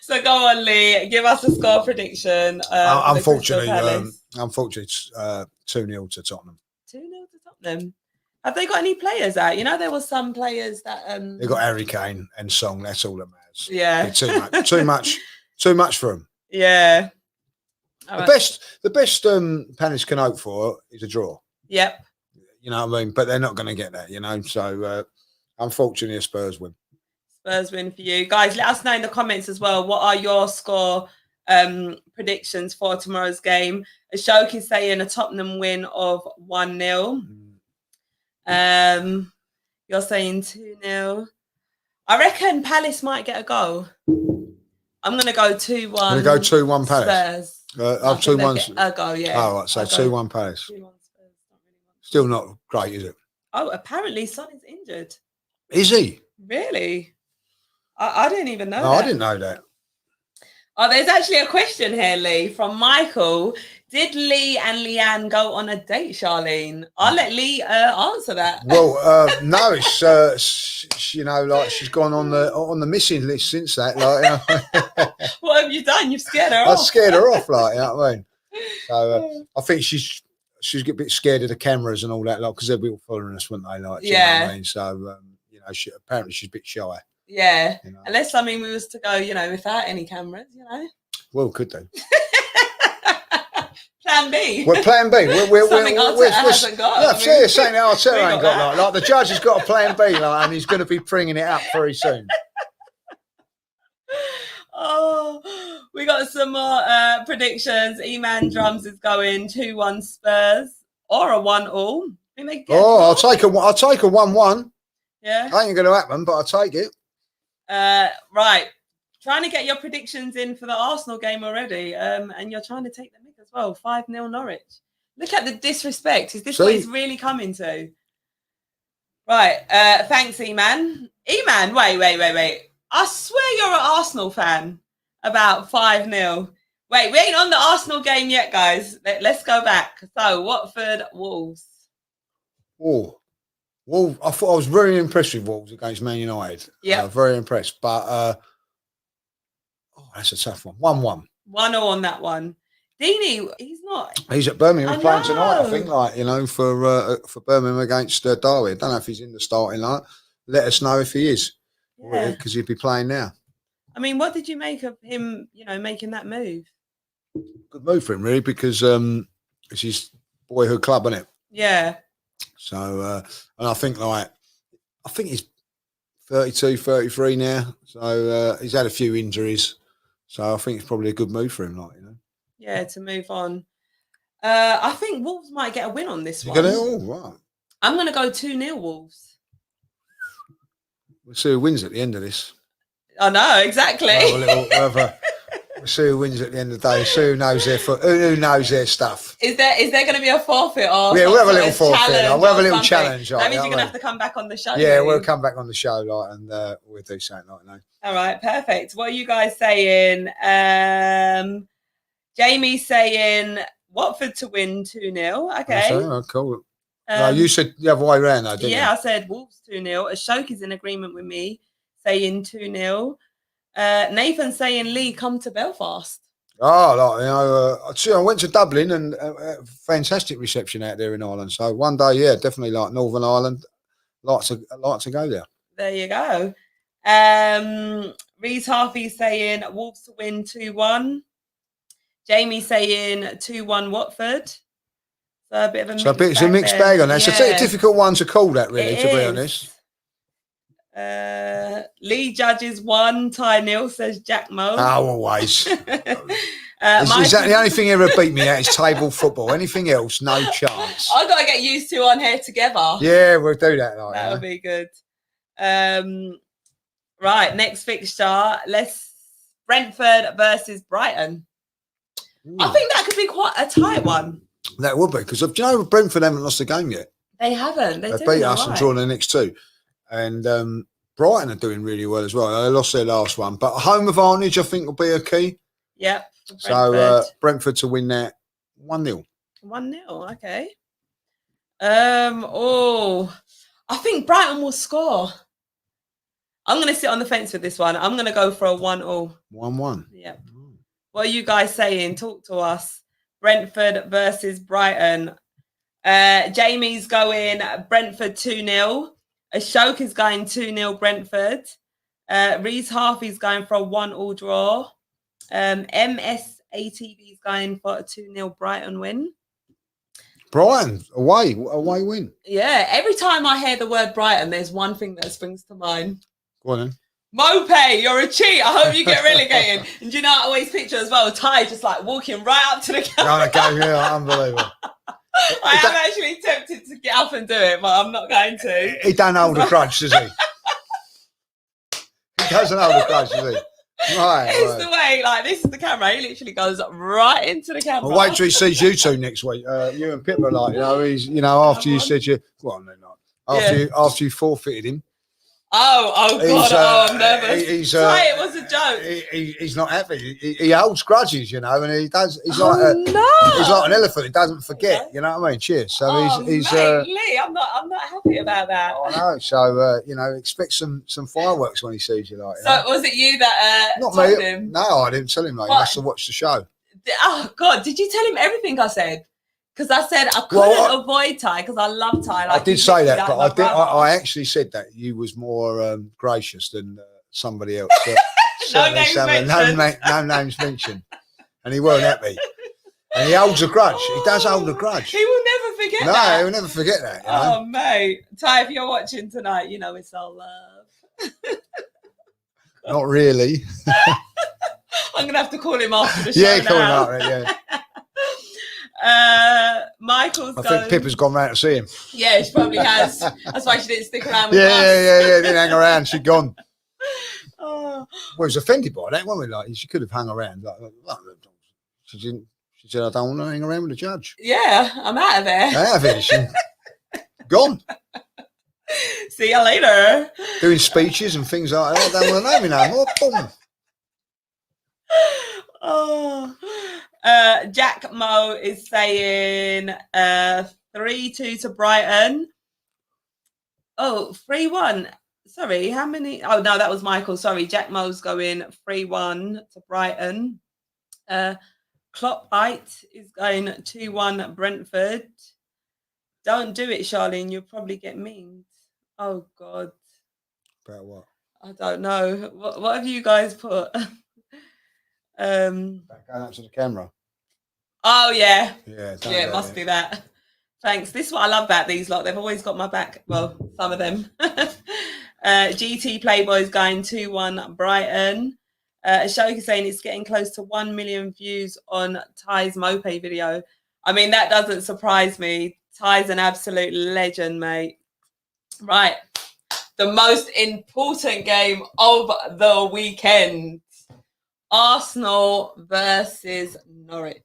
So go on, Lee. Give us a score prediction. Unfortunately, it's 2-0 to Tottenham. 2-0 to Tottenham. Have they got any players out? You know, there was some players that... They've got Harry Kane and Song. That's all that matters. Yeah. Too much for them. Yeah. The best Palace can hope for is a draw. Yep. You know what I mean? But they're not going to get that, you know. So, unfortunately, a Spurs win. Spurs win for you. Guys, let us know in the comments as well. What are your score predictions for tomorrow's game? Ashok is saying a Tottenham win of 1-0. You're saying 2-0. I reckon Palace might get a goal. I'm going to go 2-1. I'm going to go 2-1 Palace. Spurs. 2-1. A goal, yeah. Oh, right, so 2-1 Palace. 2-1 Spurs. Still not great, is it? Oh, apparently Son is injured. Is he? Really? I didn't even know that. I didn't know that. Oh, there's actually a question here, Lee, from Michael. Did Lee and Leanne go on a date, Charlene? I'll let Lee answer that. Well, no, it's you know, like she's gone on the missing list since that. Like, you know. What have you done? You've scared her off. I scared her off, like, you know what I mean. So I think she's a bit scared of the cameras and all that, like, because they'll be all following us, wouldn't they? Like, yeah. You know what I mean? So you know, apparently she's a bit shy. Yeah, you know? Unless we was to go, you know, without any cameras, you know. Well, could do. Plan B. Well, Plan B. Something Arteta hasn't got. Yeah, serious. Something Arteta ain't got. Like the judge has got a Plan B, like, and he's going to be bringing it up very soon. Oh, we got some more predictions. E-Man Drums is going 2-1 Spurs or a 1-1. I'll take a 1-1. Yeah, that ain't going to happen, but I'll take it. Right, trying to get your predictions in for the Arsenal game already, and you're trying to take the mick as well. 5-0 Norwich. Look at the disrespect. Is this what it's really coming to? Right. Thanks, E-Man. E-Man, wait. I swear you're an Arsenal fan. About 5-0. Wait, we ain't on the Arsenal game yet, guys. Let's go back. So, Watford, Wolves. Oh, Wolves. I thought I was very impressed with Wolves against Man United. Yeah, very impressed. But that's a tough one. 1-1. 1-0 on that one. Deeney, he's not. He's at Birmingham. He's playing tonight, I think. Like, you know, for Birmingham against Derby. I don't know if he's in the starting line. Let us know if he is. Yeah, because he'd be playing now. I mean, what did you make of him, you know, making that move? Good move for him, really, because it's his boyhood club, isn't it? Yeah. So, and I think he's 32, 33 now. So he's had a few injuries. So I think it's probably a good move for him, like, you know. Yeah, to move on. I think Wolves might get a win on this one. Right. I'm going to go 2-0 Wolves. We'll see who wins at the end of this. I know, exactly. We'll see who wins at the end of the day. See who knows who knows their stuff. Is there going to be a forfeit or? Yeah, we'll have a little forfeit. We'll have a little challenge. That means you're going to have to come back on the show. Yeah, we'll come back on the show, and we'll do something like that. All right, perfect. What are you guys saying? Jamie's saying Watford to win 2-0. Okay. Cool. No, you said the other way around, though, didn't you? Yeah, I said Wolves 2-0. Ashok is in agreement with me, saying 2-0. Nathan saying Lee, come to Belfast. Oh, I went to Dublin and fantastic reception out there in Ireland. So one day, yeah, definitely like Northern Ireland. Like to go there. There you go. Reese Harvey saying Wolves to win 2-1. Jamie saying 2-1 Watford. So a bit of a mixed bag on that. It's a difficult one to call that, really, to be honest. Lee Judges 1, Ty Neal, says Jack Mo. Oh, always. Is that the only thing ever beat me at is table football? Anything else, no chance. I've got to get used to on here together. Yeah, we'll do that. That'll be good. Right, next fixture. Brentford versus Brighton. Ooh. I think that could be quite a tight one. That would be, because do you know Brentford haven't lost a game yet? They haven't. They beat us and drawn the next two. And Brighton are doing really well as well. They lost their last one. But home advantage, I think, will be a key. Yep. So Brentford to win that 1-0. 1-0, okay. I think Brighton will score. I'm going to sit on the fence with this one. I'm going to go for a 1-0. 1-1. Yep. What are you guys saying? Talk to us. Brentford versus Brighton. Jamie's going Brentford 2-0. Ashok is going 2-0 Brentford. Reese Harvey's going for a 1-1 draw. AFTV is going for a 2-0 Brighton win. Brighton, away win. Yeah, every time I hear the word Brighton, there's one thing that springs to mind. Go on then. Mopay, you're a cheat. I hope you get relegated. And do you know, I always picture as well, Ty just like walking right up to the camera. Yeah, unbelievable. I am actually tempted to get up and do it, but I'm not going to. He don't hold a grudge, does he? He doesn't hold a grudge, does he? Right. It's the way, like, this is the camera. He literally goes right into the camera. Well, wait till he sees you two next week. You and Pippa, like, after you said after you forfeited him. Oh God! I'm nervous. Sorry, it was a joke. He's not happy. He holds grudges, and he does. He's like an elephant. He doesn't forget. You know what I mean? Cheers. So he's. Lee, I'm not happy about that. I know. So expect some fireworks when he sees you. Like. So was it you that not told me? him? No, I didn't tell him. Like, he must have watched the show. Oh God! Did you tell him everything I said? Because I said I couldn't avoid Ty because I love Ty. Like, I did say that, but I actually said that you was more gracious than somebody else. No names mentioned. No names mentioned. And he weren't happy. And he holds a grudge. He does hold a grudge. He will never forget that. No, he will never forget that. Oh, mate. Ty, if you're watching tonight, it's all love. Not really. I'm going to have to call him after the show. Yeah, call him after it, yeah. Michael's I think Pippa's gone round to see him. Yeah, she probably has. That's why she didn't stick around with us. Yeah. Didn't hang around. She'd gone. Well, he was offended by that, wasn't he? Like, she could have hung around. She didn't. She said, I don't want to hang around with the judge. Yeah, I'm out of there. Out of it. She's gone. See you later. Doing speeches and things like that. I don't want to know me no more. Boom. Oh. Jack Mo is saying 3-2 to Brighton. Oh, 3-1. Sorry, how many? Oh, no, that was Michael. Sorry, Jack Mo's going 3-1 to Brighton. Kloppite is going 2-1 Brentford. Don't do it, Charlene. You'll probably get memed. Oh, God. About what? I don't know. What have you guys put? Going up to the camera. Oh yeah. Yeah, it must be that. Thanks. This is what I love about these lot. They've always got my back. Well, some of them. GT Playboy's going 2-1 Brighton. Ashok is saying it's getting close to 1 million views on Ty's Mopay video. I mean, that doesn't surprise me. Ty's an absolute legend, mate. Right. the most important game of the weekend. Arsenal versus Norwich.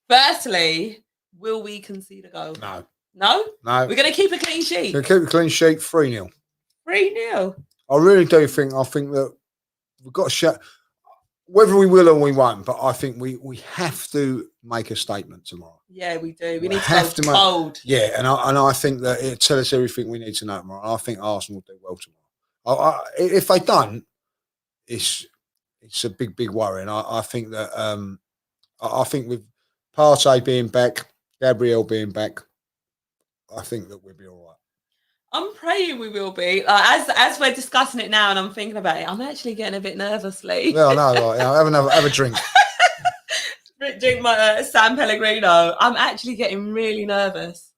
Firstly, will we concede a goal? No. No? No. We're going to keep a clean sheet. We're going to keep a clean sheet, 3-0. 3-0. I really do think, I think that we've got to show, whether we will or we won't, but I think we have to make a statement tomorrow. Yeah, we do. We need to go bold. Yeah, and I think that it'll tell us everything we need to know tomorrow. I think Arsenal will do well tomorrow. If they don't, it's a big worry. And I think that I think with Partey being back, Gabriel being back, I think that we'll be all right. I'm praying we will be. As we're discussing it now and I'm thinking about it, I'm actually getting a bit nervous, Lee. Yeah, I know. Right? Have a drink. Drink my San Pellegrino. I'm actually getting really nervous.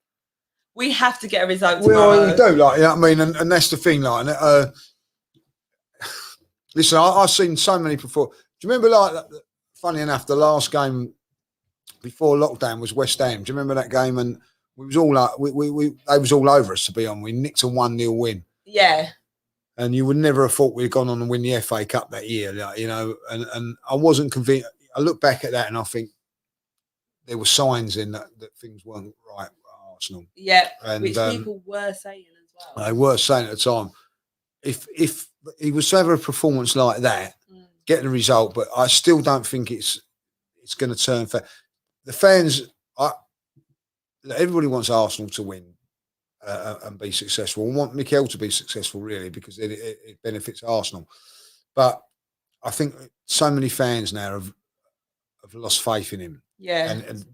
We have to get a result tomorrow. We do, like, you know what I mean? And that's the thing, like, listen, I've seen so many before. Do you remember, like, funny enough, the last game before lockdown was West Ham. Do you remember that game? And we was all like, they was all over us, to be honest. We nicked a 1-0 win. Yeah. And you would never have thought we'd gone on and win the FA Cup that year, like, you know. And I wasn't convinced. I look back at that and I think there were signs in that things weren't right at Arsenal. Yeah, and, which people were saying as well. They were saying at the time, if he was to have a performance like that, get the result, but I still don't think it's going to turn fair. The fans, everybody wants Arsenal to win and be successful. We want Mikel to be successful, really, because it benefits Arsenal. But I think so many fans now have lost faith in him. Yeah. And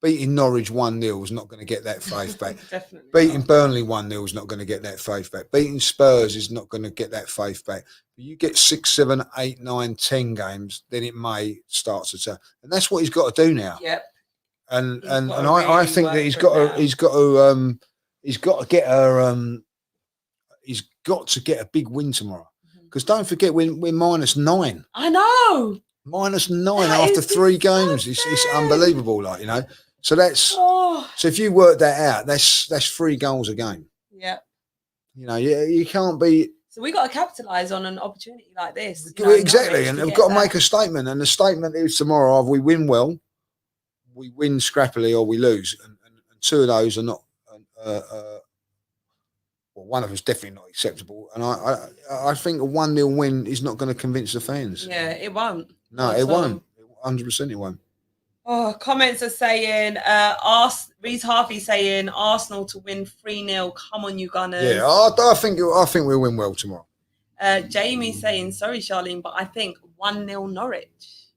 beating Norwich 1-0 is not going to get that faith back. Definitely. Beating Burnley 1-0 is not going to get that faith back. Beating Spurs is not going to get that faith back. But you get 6, 7, 8, 9, 10 games, then it may start to turn. And that's what he's got to do now. Yep. And I think that he's got to get a big win tomorrow. Because don't forget, we're -9. I know. -9 after 3 games. It's unbelievable, like, you know. So so if you work that out, that's 3 goals a game. Yeah. You know, you can't be. So we got to capitalise on an opportunity like this. Exactly, and we've got to make a statement. And the statement is tomorrow: either we win well, we win scrappily, or we lose. And 2 of those are not. Well, one of them is definitely not acceptable. And I think a 1-0 win is not going to convince the fans. Yeah, it won't. No, it won't. 100% it won't. Oh, comments are saying, Reece Harvey saying Arsenal to win 3-0. Come on, you Gunners. Yeah, I think we'll win well tomorrow. Jamie saying, sorry, Charlene, but I think 1-0 Norwich.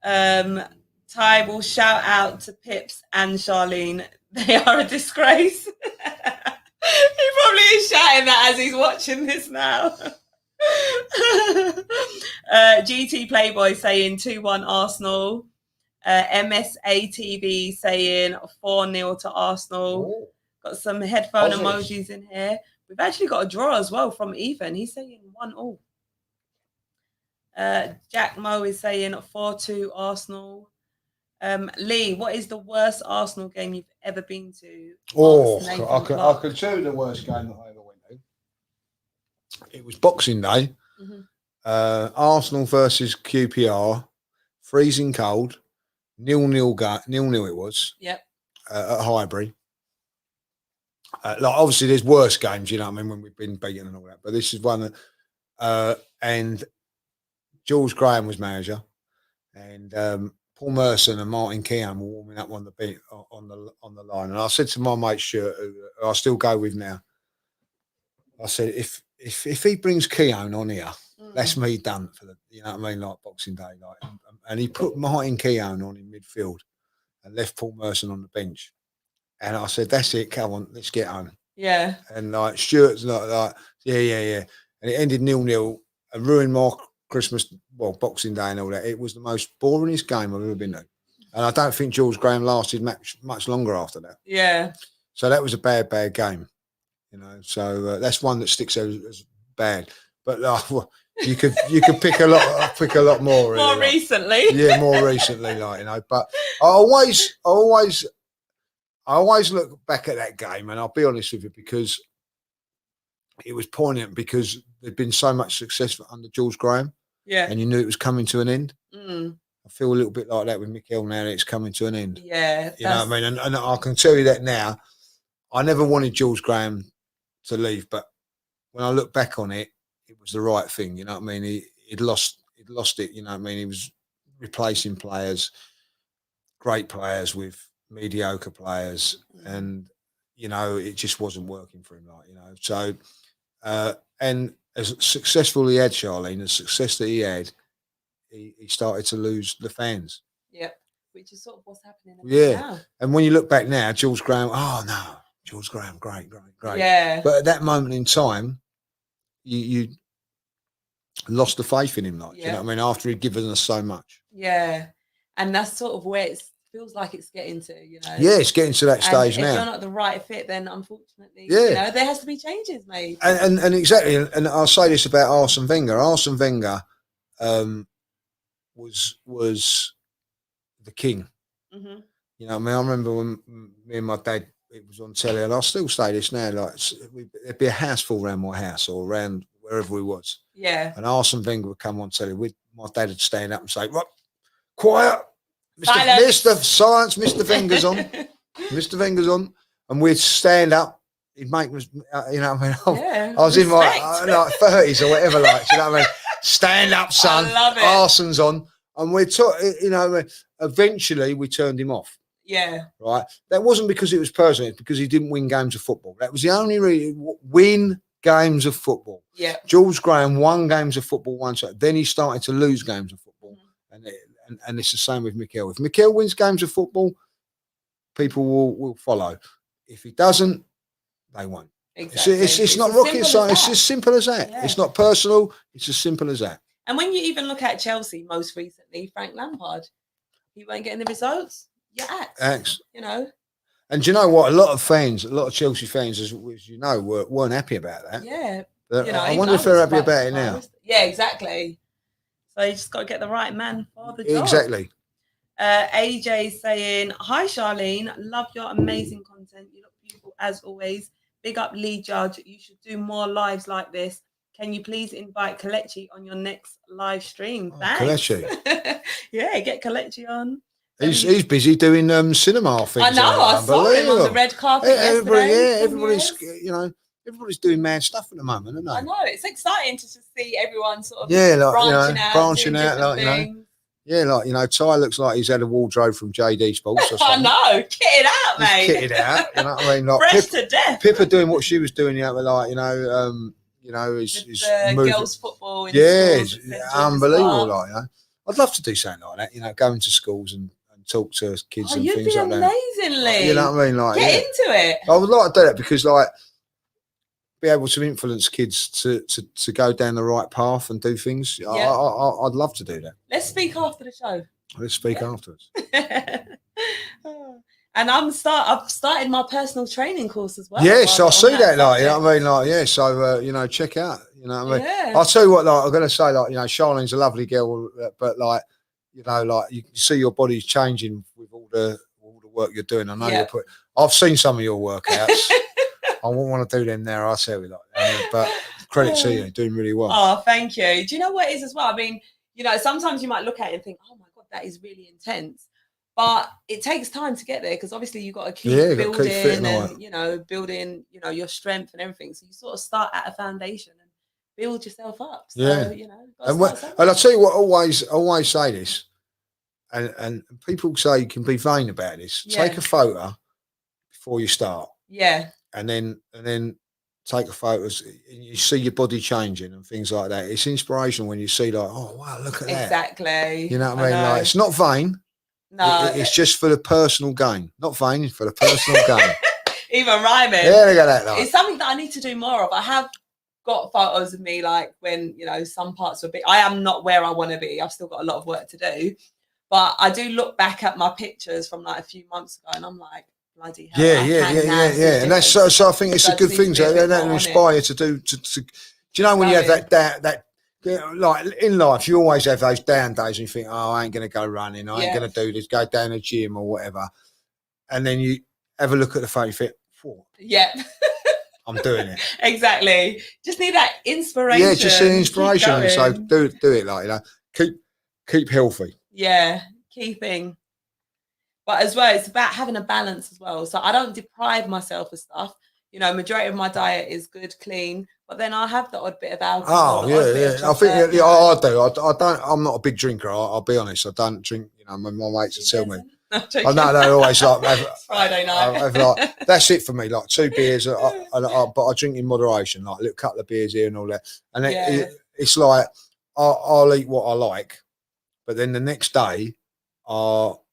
Ty will shout out to Pips and Charlene. They are a disgrace. He probably is shouting that as he's watching this now. GT Playboy saying 2-1 Arsenal. MSATV saying 4-0 to Arsenal. Got some headphone emojis in here. We've actually got a draw as well from Ethan. He's saying 1-1. Jack Moe is saying 4-2 Arsenal. Lee, what is the worst Arsenal game you've ever been to? I can tell you the worst game that I ever went to. It was Boxing Day. Arsenal versus QPR, freezing cold, 0-0 it was. Yep. At Highbury. Like, obviously, there's worse games, you know what I mean, when we've been beaten and all that. But this is one that, and George Graham was manager, and Paul Merson and Martin Keown were warming up on the line. And I said to my mate Stuart, who I still go with now, I said, if he brings Keown on here, that's me done for the, you know what I mean, like Boxing Day. Like, and he put Martin Keown on in midfield and left Paul Merson on the bench. And I said, that's it, come on, let's get home. Yeah. And like Stuart's like, yeah. And it ended 0-0 and ruined my Christmas, well, Boxing Day and all that. It was the most boringest game I've ever been to. And I don't think George Graham lasted much longer after that. Yeah. So that was a bad game, you know. So that's one that sticks out as bad. But you could pick a lot more. Really, more recently. Yeah, more recently, like, you know. But I always look back at that game, and I'll be honest with you, because it was poignant because there'd been so much success under George Graham. Yeah. And you knew it was coming to an end. Mm. I feel a little bit like that with Mikel now that it's coming to an end. Yeah. You know what I mean? And I can tell you that now. I never wanted George Graham to leave, but when I look back on it, it was the right thing. You know what I mean? He'd lost it. You know what I mean? He was replacing players, great players with mediocre players, and you know it just wasn't working for him. Like so, and as successful he had, Charlene, the success that he had, he started to lose the fans. Yeah, which is sort of what's happening now. And when you look back now, George Graham, George Graham, great. Yeah. But at that moment in time, you lost the faith in him, like, you know what I mean? After he'd given us so much. Yeah. And that's sort of where it feels like it's getting to, Yeah, it's getting to that stage now. If you're not the right fit, then unfortunately, there has to be changes made. And exactly, and I'll say this about Arsene Wenger. Arsene Wenger was the king. Mm-hmm. You know what I mean? I remember when me and my dad, it was on telly, and I'll still say this now, like there'd be a house full around my house or around wherever we was. Yeah. And Arsene Wenger would come on telly. My dad would stand up and say, "Right, quiet, Mr. Silence, Mr. Wenger's on. Mr. Wenger's on." And we'd stand up. He'd make us, you know what I mean? I was in my 30s or whatever, like, you know what I mean? Stand up, son. I love it. Arsene's on. And we took, you know, eventually we turned him off. Yeah. Right. That wasn't because it was personal, it's because he didn't win games of football. That was the only reason. Win games of football. Yeah. George Graham won games of football once. Then he started to lose games of football. Mm-hmm. And it's the same with Mikel. If Mikel wins games of football, people will follow. If he doesn't, they won't. Exactly. It's not rocket science. It's as simple as that. Yeah. It's not personal. It's as simple as that. And when you even look at Chelsea most recently, Frank Lampard, he weren't getting the results. You're axed. You know. And do you know what? A lot of Chelsea fans, as you know, weren't happy about that. Yeah. But I wonder if they're happy about it now. Yeah, exactly. So you just got to get the right man for the job. Exactly. AJ saying, "Hi Charlene, love your amazing content. You look beautiful as always. Big up Lee Judge. You should do more lives like this. Can you please invite Kelechi on your next live stream?" Thanks. Kelechi. Yeah, get Kelechi on. He's busy doing cinema things. I know. I saw him on the red carpet yesterday. Everybody's doing mad stuff at the moment, isn't they? I know. It's exciting to just see everyone sort of branching out, like, you know. Yeah, like, you know, Ty looks like he's had a wardrobe from JD Sports or something. I know. Kitted out, mate. Kitted out. You know what I mean? Like fresh to death. Pippa doing what she was doing, like, is girls' football. It's unbelievable. Like, you know, I'd love to do something like that. You know, go into schools and talk to kids and things like that. Amazingly. You know what I mean? Like, get into it. I would like to do that because, like, be able to influence kids to go down the right path and do things. Yeah. I'd love to do that. Let's speak after the show. Let's speak afterwards. And I've started my personal training course as well. Yes, I see that. Like, you know what I mean? Like, yeah. So check out. You know what I mean? Yeah. I'll tell you what. Like, I'm gonna say, like, you know, Charlene's a lovely girl, but like, you know, like, you see your body's changing with all the work you're doing. I know I've seen some of your workouts. I wouldn't want to do them there. I'll tell you that. But credit to you, doing really well. Oh, thank you. Do you know what it is as well? I mean, you know, sometimes you might look at it and think, oh my God, that is really intense. But it takes time to get there because obviously you've got to keep building your strength and everything. So you sort of start at a foundation and build yourself up. So, you know. And I'll tell you what, always say this, and people say you can be vain about this. Yeah. Take a photo before you start. Yeah. And then take a photos. You see your body changing and things like that. It's inspirational when you see, like, oh wow, look at that. Exactly. You know what I mean? Like, it's not vain. No, it's just for the personal gain. Not vain, for the personal gain. Even rhyming. Yeah, look at that. Like. It's something that I need to do more of. I have got photos of me, like, when, you know, some parts are big. I am not where I want to be. I've still got a lot of work to do. But I do look back at my pictures from like a few months ago and I'm like, bloody hell. Yeah. And that's so I think it's a good thing that inspire you to do. Do you know when you have that like in life, you always have those down days and you think, oh, I ain't going to go running. I ain't going to do this, go down the gym or whatever. And then you have a look at the photo, you think, whoa. Yeah. I'm doing it. Exactly. Just need that inspiration. Yeah, just an inspiration. So do it, like, you know, keep healthy. Yeah, key thing. But as well, it's about having a balance as well. So I don't deprive myself of stuff. You know, majority of my diet is good, clean, but then I have the odd bit of alcohol. Oh yeah. I think I do. I don't. I'm not a big drinker. I'll be honest. I don't drink. You know, my mates would tell me. I know they always like Friday night. Like, that's it for me. Like 2 beers, but I drink in moderation. Like a little couple of beers here and all that. And it's like I'll eat what I like, but then the next day, I'll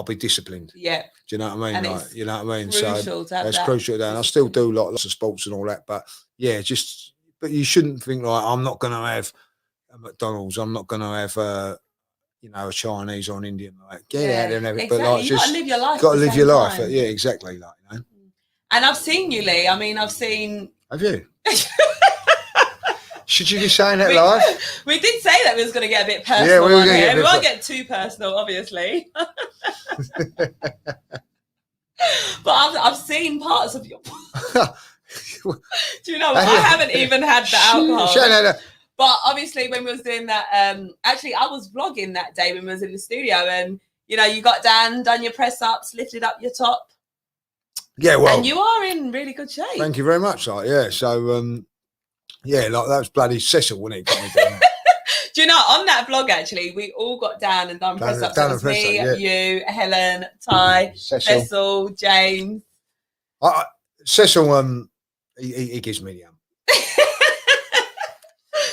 be disciplined. Yeah. Do you know what I mean? Like, you know what I mean? So that's crucial. And I still do lots of sports and all that, but yeah, but you shouldn't think like I'm not going to have a McDonald's. I'm not going to have you know, a Chinese or an Indian. Like get out there and have it, exactly. but like you just got to live your life. Got to live your life. Yeah, exactly. Like, you know. And I've seen you, Lee. I mean, I've seen. Have you? Should you be saying that live? We did say that we was going to get a bit personal. Yeah, we were going to get. We won't get too personal, obviously. But I've seen parts of your. Do you know what? I haven't even had the alcohol. But obviously, when we was doing that, actually, I was vlogging that day when we was in the studio, and you know, you got down, done your press ups, lifted up your top. Yeah, well, and you are in really good shape. Thank you very much. Like, yeah, so yeah, like that was bloody Cecil, wasn't it? Got me doing that. Do you know, on that vlog, actually, we all got down and done press ups. It was me, you, Helen, Ty, Cecil, James. Cecil, he gives me the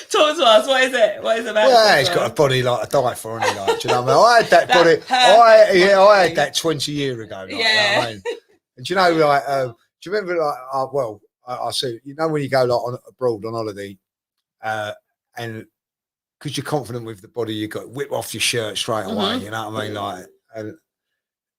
Talk to us. What is it? What is it about? Yeah, he's got a body like a die for, hasn't he? Like, do you know what I mean? I had that body. I had that 20 years ago. Like, yeah. You know what I mean? And do you know, like, do you remember, like, well, I see, you know, when you go like abroad on holiday, and because you're confident with the body, you got whip off your shirt straight away. You know what I mean? Like,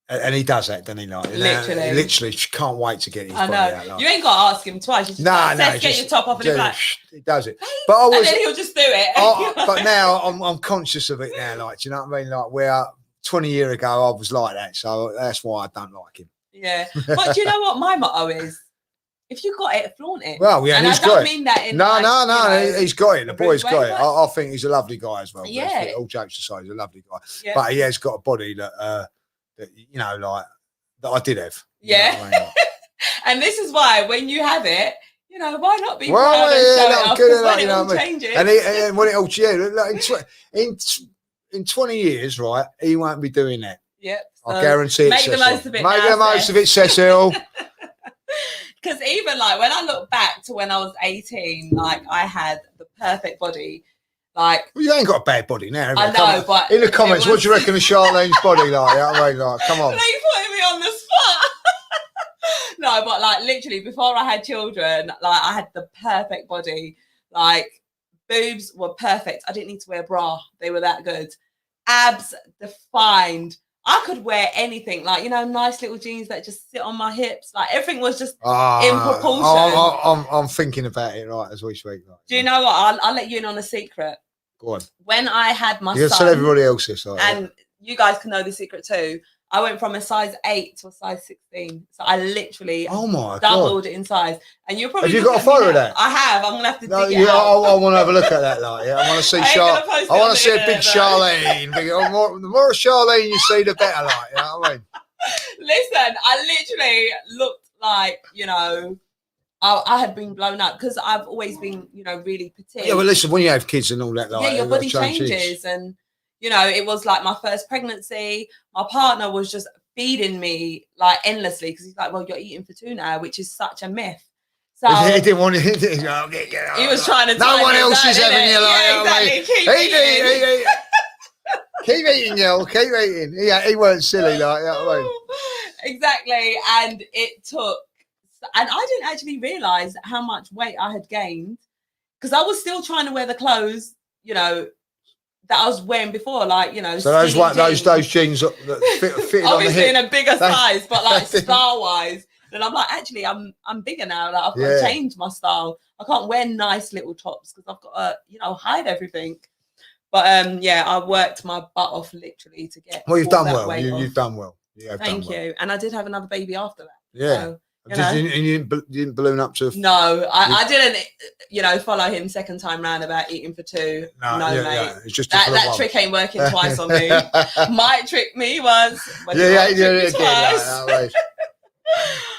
and he does that, doesn't he? Like, literally, can't wait to get his body out. Like. You ain't got to ask him twice. You just get your top off, and he's like, he does it. But and then he'll just do it. But now I'm conscious of it now. Like, do you know what I mean? Like, where 20 years ago I was like that, so that's why I don't like him. Yeah, but do you know what my motto is? If you got it, flaunt it. Well, yeah, and he's got it. Mean that in no, he's got it. The boy's got it. I think he's a lovely guy as well. Yeah. All jokes aside, he's a lovely guy. Yeah. But he has got a body that you know, like that I did have. Yeah. You know I mean? And this is why when you have it, you know, why not be proud and show it off? Because when it all changes. And when it all changes, in 20 years, right, he won't be doing that. Yep. I guarantee it. Make the most of it. Make the most of it, Cecil. Because even like when I look back to when I was 18, like I had the perfect body. Like, well, you ain't got a bad body now. I know, but in the comments, what do you reckon of Charlene's body like? You know what I mean? Like, come on. They putting me on the spot. No, but like literally before I had children, like I had the perfect body. Like boobs were perfect. I didn't need to wear a bra. They were that good. Abs defined. I could wear anything, like, you know, nice little jeans that just sit on my hips. Like everything was just in proportion. I'm thinking about it right as we speak. Like, do you know what? I'll let you in on a secret. Go on. When I had my son, you can tell everybody else this, and you guys can know the secret too. I went from a size 8 to a size 16. So I literally doubled it in size. And you're probably have you got a photo of that? I have. I'm gonna have to dig it out. I want to have a look at that. Like, yeah, I want to see I want to see a big Charlene. The more Charlene you see, the better. Like, you know what I mean? Listen, I literally looked like, you know, I had been blown up because I've always been, you know, really petite. Yeah, well, listen, when you have kids and all that, like, yeah, your body changes. And you know, it was like my first pregnancy. My partner was just feeding me like endlessly because he's like, well, you're eating for 2 now, which is such a myth. So he didn't want it. He was trying to. No one else is having you like that. Yeah, exactly. Keep eating, yo. Keep eating. He weren't silly like that. You know what I mean? Exactly. And it took, and I didn't actually realise how much weight I had gained because I was still trying to wear the clothes, you know, that I was wearing before, like, you know. So those jeans that fit obviously on the hip. In a bigger size, but like style wise. And I'm like, actually, I'm bigger now. Like I've got to change my style. I can't wear nice little tops because I've got to, you know, hide everything. But yeah, I worked my butt off literally to get. Well, you've done well. You've done well. Thank you. And I did have another baby after that. Yeah. So You didn't balloon up to? No, I didn't, follow him second time round about eating for two. No, mate. Yeah. It's just that trick ain't working twice on me. Might trick me once. But twice.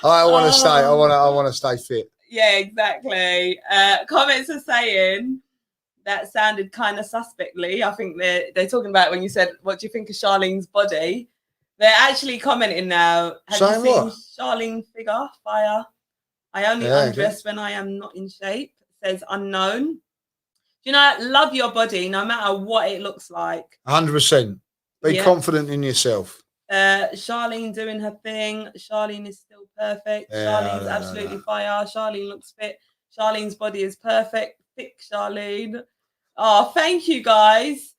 I want to stay. I want to stay fit. Yeah, exactly. Comments are saying that sounded kind of suspectly. I think they're talking about when you said, "What do you think of Charlene's body?" They're actually commenting now. Have you seen what? Charlene figure? Fire. I only undress when I am not in shape. Says unknown. Love your body no matter what it looks like. 100%. Be confident in yourself. Charlene doing her thing. Charlene is still perfect. Charlene's absolutely fire. Charlene looks fit. Charlene's body is perfect. Thick Charlene. Oh, thank you guys.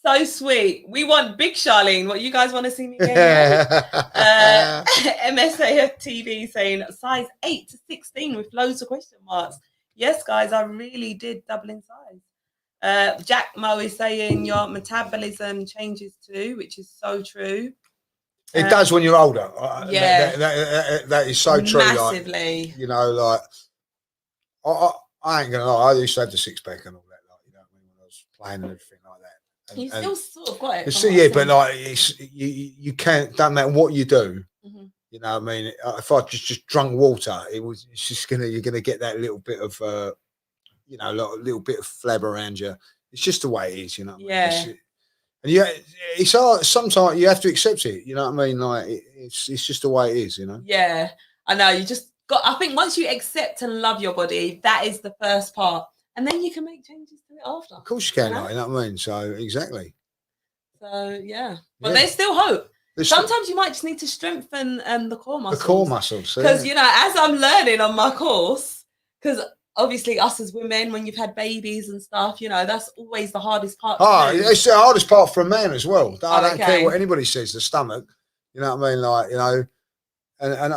So sweet. We want big Charlene. What, you guys want to see me again? MSAFTV saying size 8 to 16 with loads of question marks. Yes, guys, I really did double in size. Jack Mo is saying your metabolism changes too, which is so true. It does when you're older. That is so true. Massively. Like, I ain't gonna lie. I used to have the six-pack and all that. Like, when I was playing and everything like that. You still sort of got it. Yeah, but like you can't. Don't matter what you do. Mm-hmm. You know what I mean? If I just drunk water, it's just you're gonna get that little bit of a little bit of flab around you. It's just the way it is. You know. Yeah. And it's hard. Sometimes you have to accept it. You know what I mean? Like it's just the way it is. Yeah, I know. You just got. I think once you accept and love your body, that is the first part, and then you can make changes to it after. Of course you can. You know what I mean? So exactly. So but there's still hope. Sometimes you might just need to strengthen the core muscles. The core muscles, because as I'm learning on my course, because obviously us as women, when you've had babies and stuff, that's always the hardest part. It's the hardest part for a man as well. I don't care what anybody says. The stomach, you know what I mean? Like and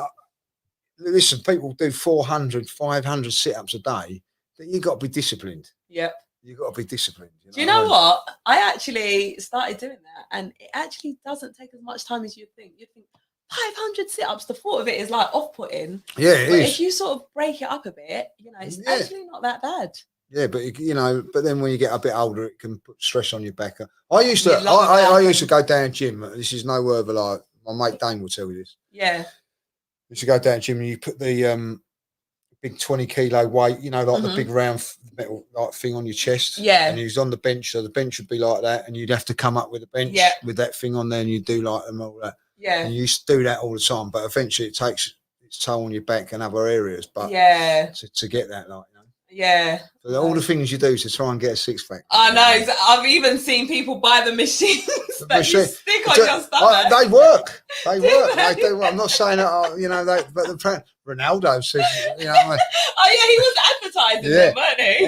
listen, people do 400, 500 sit-ups a day. You got to be disciplined. Yep. You've got to be disciplined. Do you know what? I actually started doing that, and it actually doesn't take as much time as you'd think. You think 500 sit-ups, the thought of it is like off-putting. Yeah, it is. If you sort of break it up a bit, it's actually not that bad. Yeah, but but then when you get a bit older, it can put stress on your back. I used to go down gym. This is no word of a lie. My mate Dane will tell you this. Yeah. Used to go down gym and you put the big 20 kilo weight, like the big round metal like thing on your chest. Yeah. And he was on the bench, so the bench would be like that, and you'd have to come up with a bench with that thing on there, and you do like them all that. Yeah. And you used to do that all the time, but eventually it takes its toll on your back and other areas. But to get that, Yeah. So all the things you do to try and get a six-pack. I know. I've even seen people buy the machines that you stick on your stomach. They work. They work. They do. I'm not saying that, but Ronaldo says, what I mean? Oh yeah, he was advertising them, weren't he?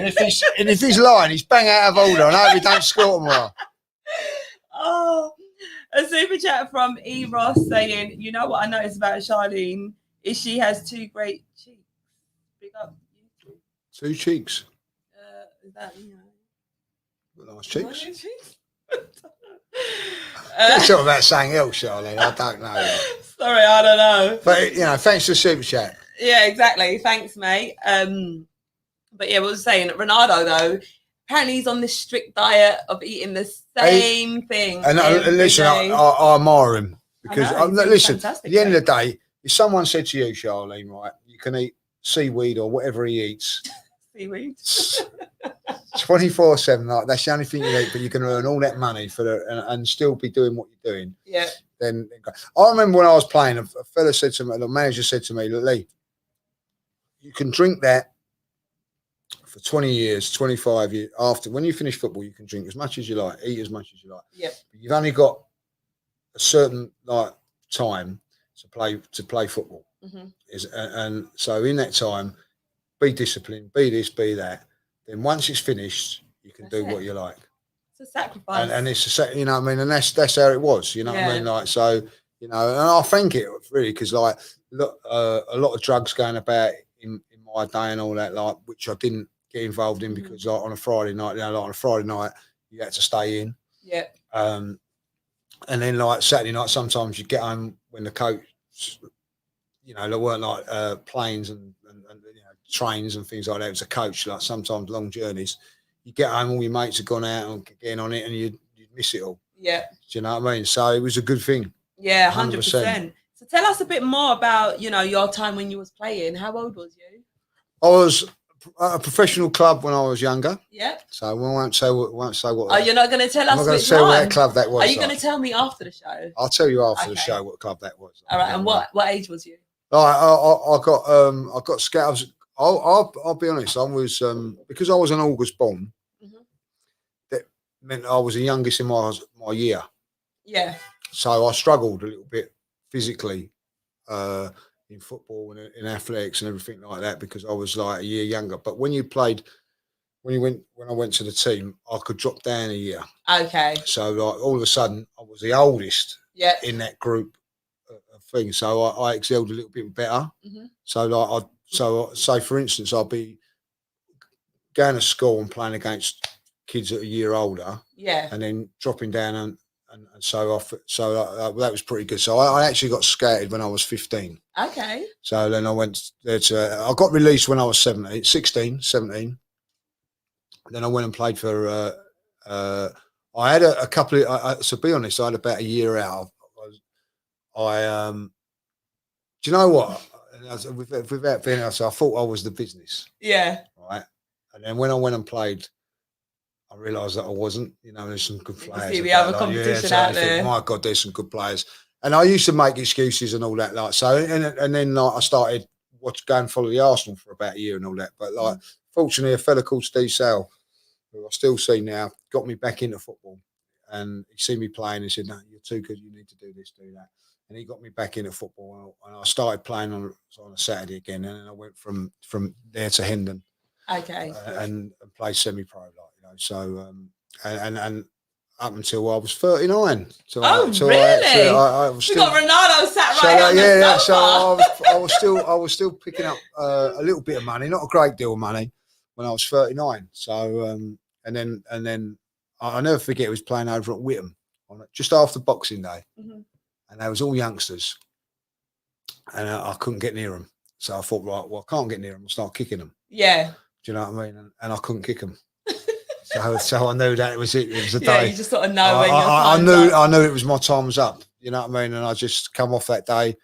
And if he's lying, he's bang out of order. I hope he don't score them well. Oh, a super chat from E. Ross saying, "You know what I noticed about Charlene is she has two great cheeks. Big up. Two cheeks. Is that nice cheeks? Let's talk about something else, Charlene. I don't know. Sorry, I don't know. But thanks for the super chat. Yeah, exactly. Thanks, mate. But yeah, we were saying Ronaldo though. Apparently, he's on this strict diet of eating the same thing. And listen, I admire him because listen. At the end of the day, if someone said to you, Charlene, right, you can eat seaweed or whatever he eats. Seaweed. 24/7, like that's the only thing you eat, but you can earn all that money and still be doing what you're doing. Yeah. Then I remember when I was playing, a fella said to me, the manager said to me, "Look, Lee, you can drink that for 20 years, 25 years. After when you finish football, you can drink as much as you like, eat as much as you like. Yep. But you've only got a certain time to play football. Mm-hmm. And so in that time, be disciplined, be this, be that. Then once it's finished, you can do what you like. It's a sacrifice, and it's you know what I mean. And that's how it was. You know what I mean. Like so, and I thank it really because look, a lot of drugs going about in my day and all that, which I didn't get involved in because on a Friday night, on a Friday night you had to stay in. Yeah. And then Saturday night, sometimes you get home when the coach you know, there weren't like planes and you know, trains and things like that. It was a coach. Like sometimes long journeys, you get home, all your mates have gone out and getting on it, and you'd miss it all. Yeah. Do you know what I mean? So it was a good thing. Yeah, 100%. So tell us a bit more about, you know, your time when you was playing. How old was you? I was at a professional club when I was younger. Yeah. So we won't say what. Oh, you're not going to tell us? I'm not going to tell what club that was. Are you going to tell me after the show? I'll tell you after the show what club that was. All right. And what age was you? I got scared. I'll be honest. I was because I was an August born. That meant I was the youngest in my year. Yeah. So I struggled a little bit physically in football and in athletics and everything like that because I was like a year younger. But when I went to the team, I could drop down a year. Okay. So like all of a sudden, I was the oldest in that group of things. So I excelled a little bit better. So like say for instance, I'll be going to school and playing against kids that are a year older. Yeah. And then dropping down and so off. So that was pretty good. So I actually got scouted when I was 15. Okay. So then I went there I got released when I was 17. Then I went and played for. I had a couple of. To be honest, I had about a year out. Do you know what? Without being honest, I thought I was the business. Yeah. Right. And then when I went and played, I realised that I wasn't. You know, there's some good players. See, we have a competition out there. My God, there's some good players. And I used to make excuses and all that. Like so, and then like I started going and follow the Arsenal for about a year and all that. But like, fortunately, a fella called Steve Sale, who I still see now, got me back into football. And he seen me playing and said, "No, you're too good. You need to do this, do that." And he got me back into football. And I started playing on a Saturday again. And then I went from there to Hendon. Okay. And played semi-pro, like you know. So and up until I was 39. So really? I was still, we got Ronaldo sat right on the sofa. So I was still picking up a little bit of money, not a great deal of money, when I was 39. So and then I'll never forget, I was playing over at Whittam just after Boxing Day, and they was all youngsters, and I couldn't get near them. So I thought, right, well, I can't get near them. I'll start kicking them. Yeah. Do you know what I mean? And I couldn't kick them. So I knew that it was it. It was a day. Yeah, you just sort of know when I knew it was my time was up. You know what I mean? And I just come off that day,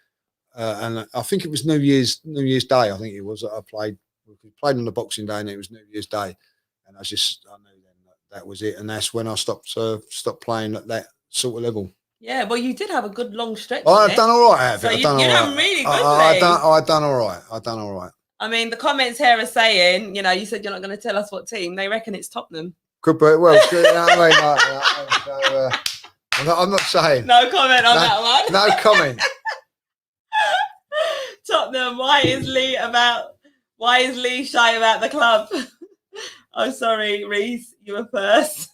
and I think it was New Year's Day. I think it was that I played. We played on the Boxing Day, and it was New Year's Day, and I knew then that was it. And that's when I stopped playing at that sort of level. Yeah, well, you did have a good long stretch. I've done all right. So you done really good. I done all right. I mean, the comments here are saying, you know, you said you're not going to tell us what team. They reckon it's Tottenham. Could be. Well, you know what I mean? I'm not saying. No comment on that one. No comment. Tottenham. Why is Lee shy about the club? Oh, sorry, Reese, you were first.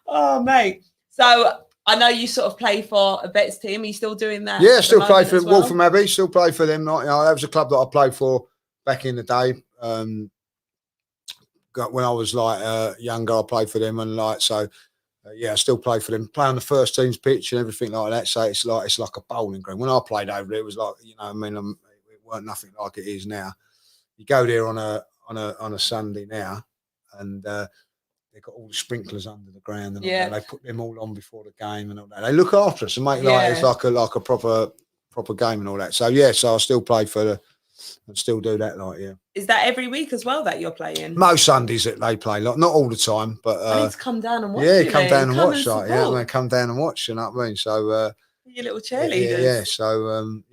Oh, mate. So I know you sort of play for a vets team. Are you still doing that? Yeah, still play for Waltham Abbey. Still play for them. You know, that was a club that I played for back in the day. When I was like younger, I played for them, and like so. I still play for them. Play on the first team's pitch and everything like that. So it's like a bowling green. When I played over there, it was like, you know, I mean, it weren't nothing like it is now. You go there on a Sunday now, and they've got all the sprinklers under the ground, and all that. They put them all on before the game and all that. They look after us and make it's like a proper game and all that. So so I still play for and still do that, Is that every week as well that you're playing? Most Sundays that they play, like not all the time, but I need to come down and watch. Come down and watch, come down and watch, you know what I mean? So your little cheerleaders. Yeah. So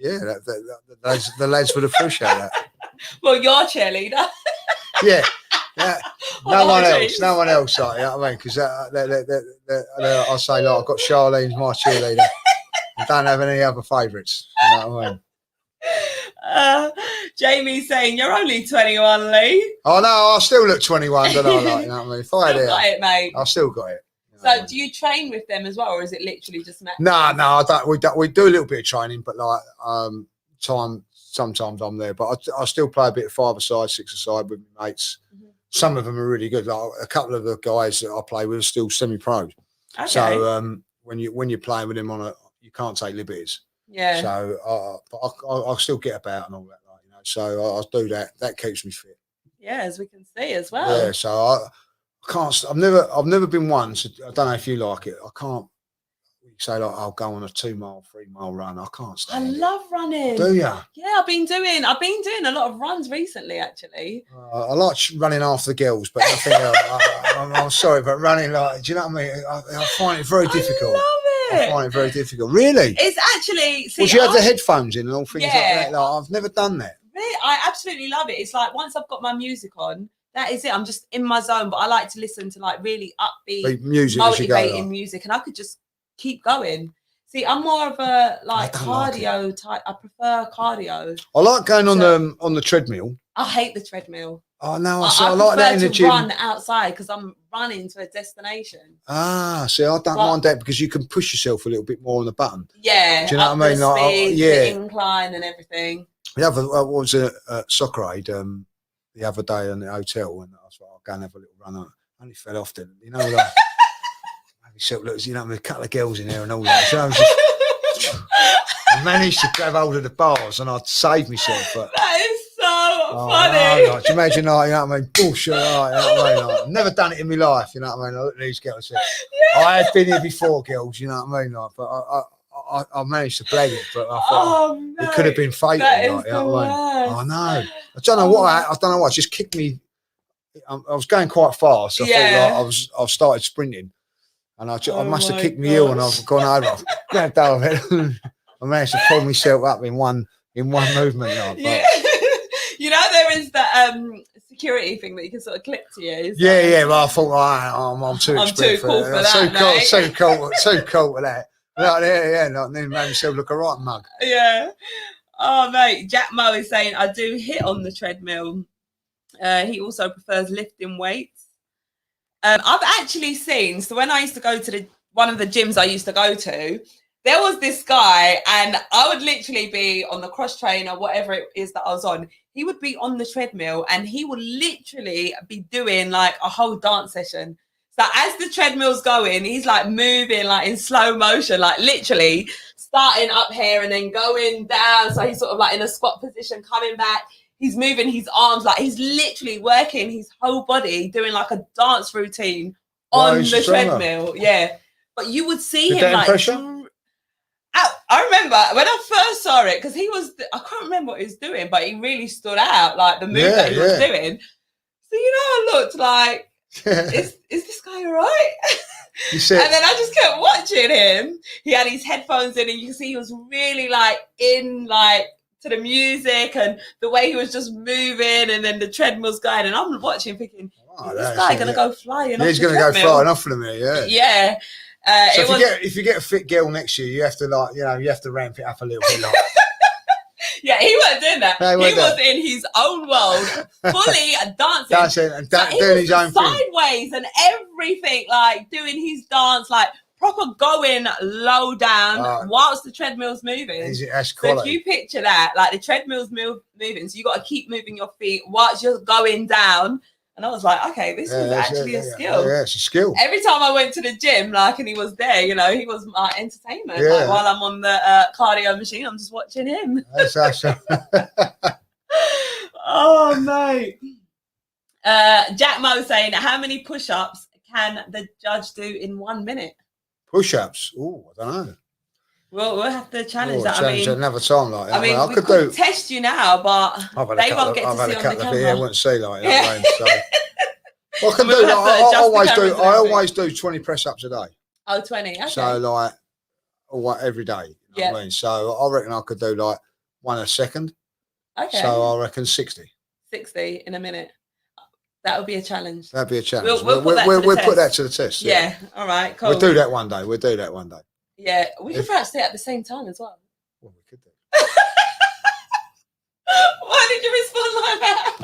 the lads would appreciate that. Well, you're cheerleader. Yeah. No one else, like, you know what I mean? Because I'll say, like, I've got Charlene's my cheerleader. I don't have any other favourites. You know what I mean? Jamie's saying you're only 21, Lee. Oh no, I still look 21, don't I? Like, you know what I mean? If I had got it, mate. I still got it. You know do you train with them as well, or is it literally just matches? No, I don't. We do a little bit of training, but like sometimes I'm there, but I still play a bit of 5-a-side, 6-a-side with my mates. Some of them are really good. Like a couple of the guys that I play with are still semi-pro. Okay. So when you're playing with them you can't take liberties. Yeah. So, but I'll still get about and all that, like, you know. So I'll do that. That keeps me fit. Yeah, as we can see as well. Yeah. So I can't. I've never been one. So I don't know if you like it. I can't. You say like I'll go on a 2 mile, 3 mile run. I can't stand it. I love running. Do you? Yeah, I've been doing a lot of runs recently, actually. I like running after the girls, but nothing else. I'm sorry, but running, like, do you know what I mean? I find it very difficult. I find it very difficult. Really? It's actually. Well, do you have the headphones in and all things like that? Like, I've never done that. Really, I absolutely love it. It's like once I've got my music on, that is it. I'm just in my zone. But I like to listen to like really upbeat, music, motivating music, and I could just keep going. See, I'm more of a cardio type. I prefer cardio. I like going on the treadmill. I hate the treadmill. Oh no, I like that in the gym. Run outside because I'm running to a destination. See, I don't mind that because you can push yourself a little bit more on the button. Yeah, do you know what I mean? Like, speed, the incline and everything. The other was a soccer aid the other day in the hotel, and I was like, I'll go and have a little run. I only fell off then, you know. Like, yourself looks, you know, with a couple of girls in there and all that. So I managed to grab hold of the bars and I'd save myself. But that is so funny. No, like, do you imagine, like, you know what I mean? Bullshit, like, you know what I mean? Like, I've never done it in my life, you know what I mean? I look at these girls. I had been here before, girls, you know what I mean? Like, but I managed to blag it, but I thought it could have been fatal. Like, you know what I mean? I know. I don't know what. I don't know what. It just kicked me. I was going quite fast. So I thought like, I've started sprinting. And I must have kicked me heel, and I've gone over. I've grabbed out of it. I managed to pull myself up in one movement. Like, yeah. You know, there is that security thing that you can sort of clip to you. So yeah. Well, I thought I'm too cool for that. Too cool for that. Like, yeah. Like, then made myself look a right mug. Yeah. Oh mate, Jack Moe is saying I do hit on the treadmill. He also prefers lifting weights. I've actually seen, so when I used to go to one of the gyms I used to go to, there was this guy, and I would literally be on the cross train or whatever it is that I was on. He would be on the treadmill and he would literally be doing like a whole dance session. So as the treadmill's going, he's like moving like in slow motion, like literally starting up here and then going down. So he's sort of like in a squat position, coming back. He's moving his arms, like he's literally working his whole body, doing like a dance routine on the treadmill. Yeah. But you would see him like... I remember when I first saw it, because I can't remember what he was doing, but he really stood out, like the move that he was doing. So, you know, I looked like, is this guy all right? And then I just kept watching him. He had his headphones in and you can see he was really like in like, to the music and the way he was just moving, and then the treadmill's going, and I'm watching thinking, is this guy going to go flying off he's going to go flying off from there, yeah. So if you get a fit girl next year, you have to like, you know, you have to ramp it up a little bit. Like. Yeah, he wasn't doing that. No, he was in his own world, fully dancing and doing his own sideways and everything, like doing his dance, like proper going low down whilst the treadmill's moving. That's quality. So if you picture that, like the treadmill's moving, so you got to keep moving your feet whilst you're going down. And I was like, okay, this is actually a skill. Yeah, it's a skill. Every time I went to the gym, like, and he was there, you know, he was my entertainment. Yeah. Like, while I'm on the cardio machine, I'm just watching him. That's awesome. Oh, mate. Jack Moe saying, how many push-ups can the judge do in 1 minute? Push-ups? Oh, I don't know. We'll have to challenge that. Challenge another time, like I mean, I could test you now, but they won't get to see on the camera. Yeah, I won't see like that. So. I can do. I always do 20 press-ups a day. Oh, 20. Okay. So like, every day. You know what I mean? So I reckon I could do like 1 a second. Okay. So I reckon 60. 60 in a minute. That would be a challenge. That'd be a challenge. We'll put that to the test. Yeah. All right. Cool. We'll do that one day. Yeah, we could perhaps do it at the same time as well. Well, we could do. Why did you respond like that?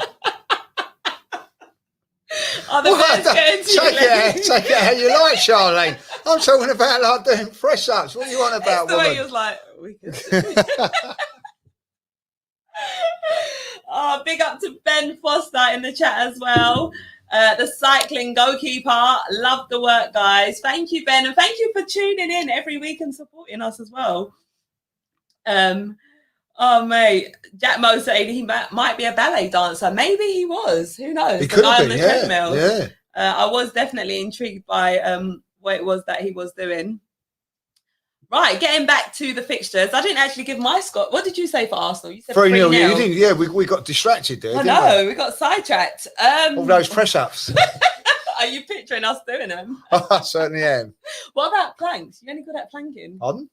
Take it how you like, Charlene. I'm talking about like doing press-ups. What are you on about, woman? The way he was like, we could do it. Oh, big up to Ben Foster in the chat as well. The cycling goalkeeper. Love the work, guys. Thank you, Ben. And thank you for tuning in every week and supporting us as well. Oh mate, Jack Mo saying he might be a ballet dancer. Maybe he was. Who knows? He could have been. On the Yeah, treadmill. yeah. I was definitely intrigued by what it was that he was doing. Right, getting back to the fixtures. I didn't actually give my score. What did you say for Arsenal? You said 3-0. Yeah, you didn't. Yeah, we got distracted there. I know, we got sidetracked. All those press ups. Are you picturing us doing them? I certainly am. What about planks? You only good at planking? Pardon?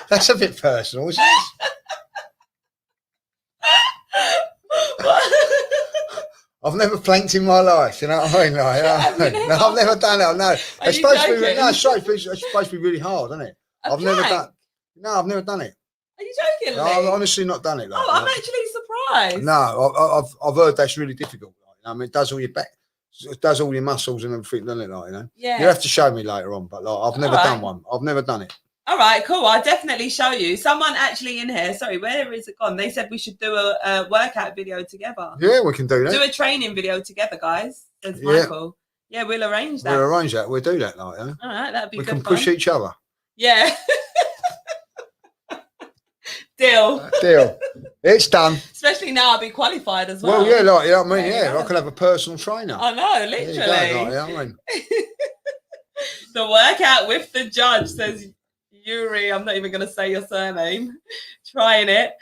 That's a bit personal, isn't it? I've never planked in my life, you know what I mean? Like, no, I've never done it. No, it's supposed to be. No, it's supposed to be really hard, isn't it? I've never done. No, I've never done it. Are you joking? No, I've honestly not done it. Like, oh, I'm actually surprised. No, I've heard that's really difficult. Like, I mean, it does all your back, it does all your muscles and everything, doesn't it? Like, you know. Yeah. You have to show me later on, but like, I've never done one. I've never done it. All right, cool. I'll definitely show you. Someone actually in here, sorry, where is it gone? They said we should do a workout video together. Yeah, we can do that. Do a training video together, guys. Says Michael. Yeah, we'll arrange that. We'll arrange that. We'll do that, like, All right, that'd be good. We can push each other. Yeah. Deal. Deal. It's done. Especially now I'll be qualified as well. Well, yeah, like, you know what I mean? Yeah, I could have a personal trainer. I know, literally. There you go, like, you know what I mean? The workout with the judge, says Yuri. I'm not even going to say your surname. Trying it.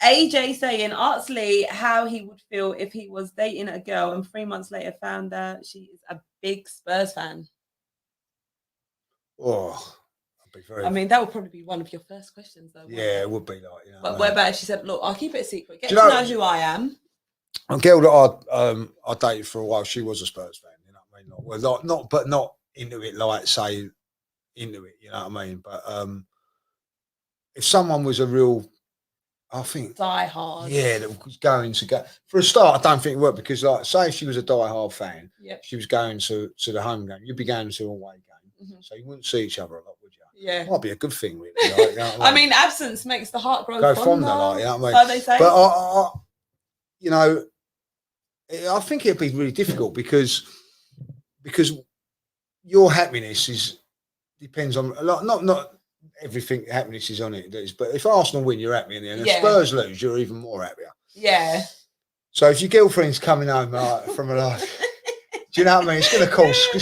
AJ saying, ask Lee how he would feel if he was dating a girl and 3 months later found out she is a big Spurs fan. Oh, I mean, that would probably be one of your first questions, though. Yeah, it would be like, you know. But what about if she said, look, I'll keep it a secret. Get to know who I am. A girl that I dated for a while, she was a Spurs fan, you know what I mean? Like, well, not into it, like, say, into it, you know what I mean? But if someone was a real, I think, die hard, yeah, that was going to go for a start. I don't think it would, because, like, say if she was a die hard fan, she was going to the home game, you'd be going to a away game, so you wouldn't see each other a lot, would you? Yeah, might be a good thing, really. Like, you know what I mean, absence makes the heart grow fonder, like, you know what I mean? So they say. But I you know, I think it'd be really difficult because your happiness depends on a lot. Not everything happiness is on it. But if Arsenal win, you're happy, and if Spurs lose, you're even more happier. Yeah. So if your girlfriend's coming home from a life, do you know what I mean? It's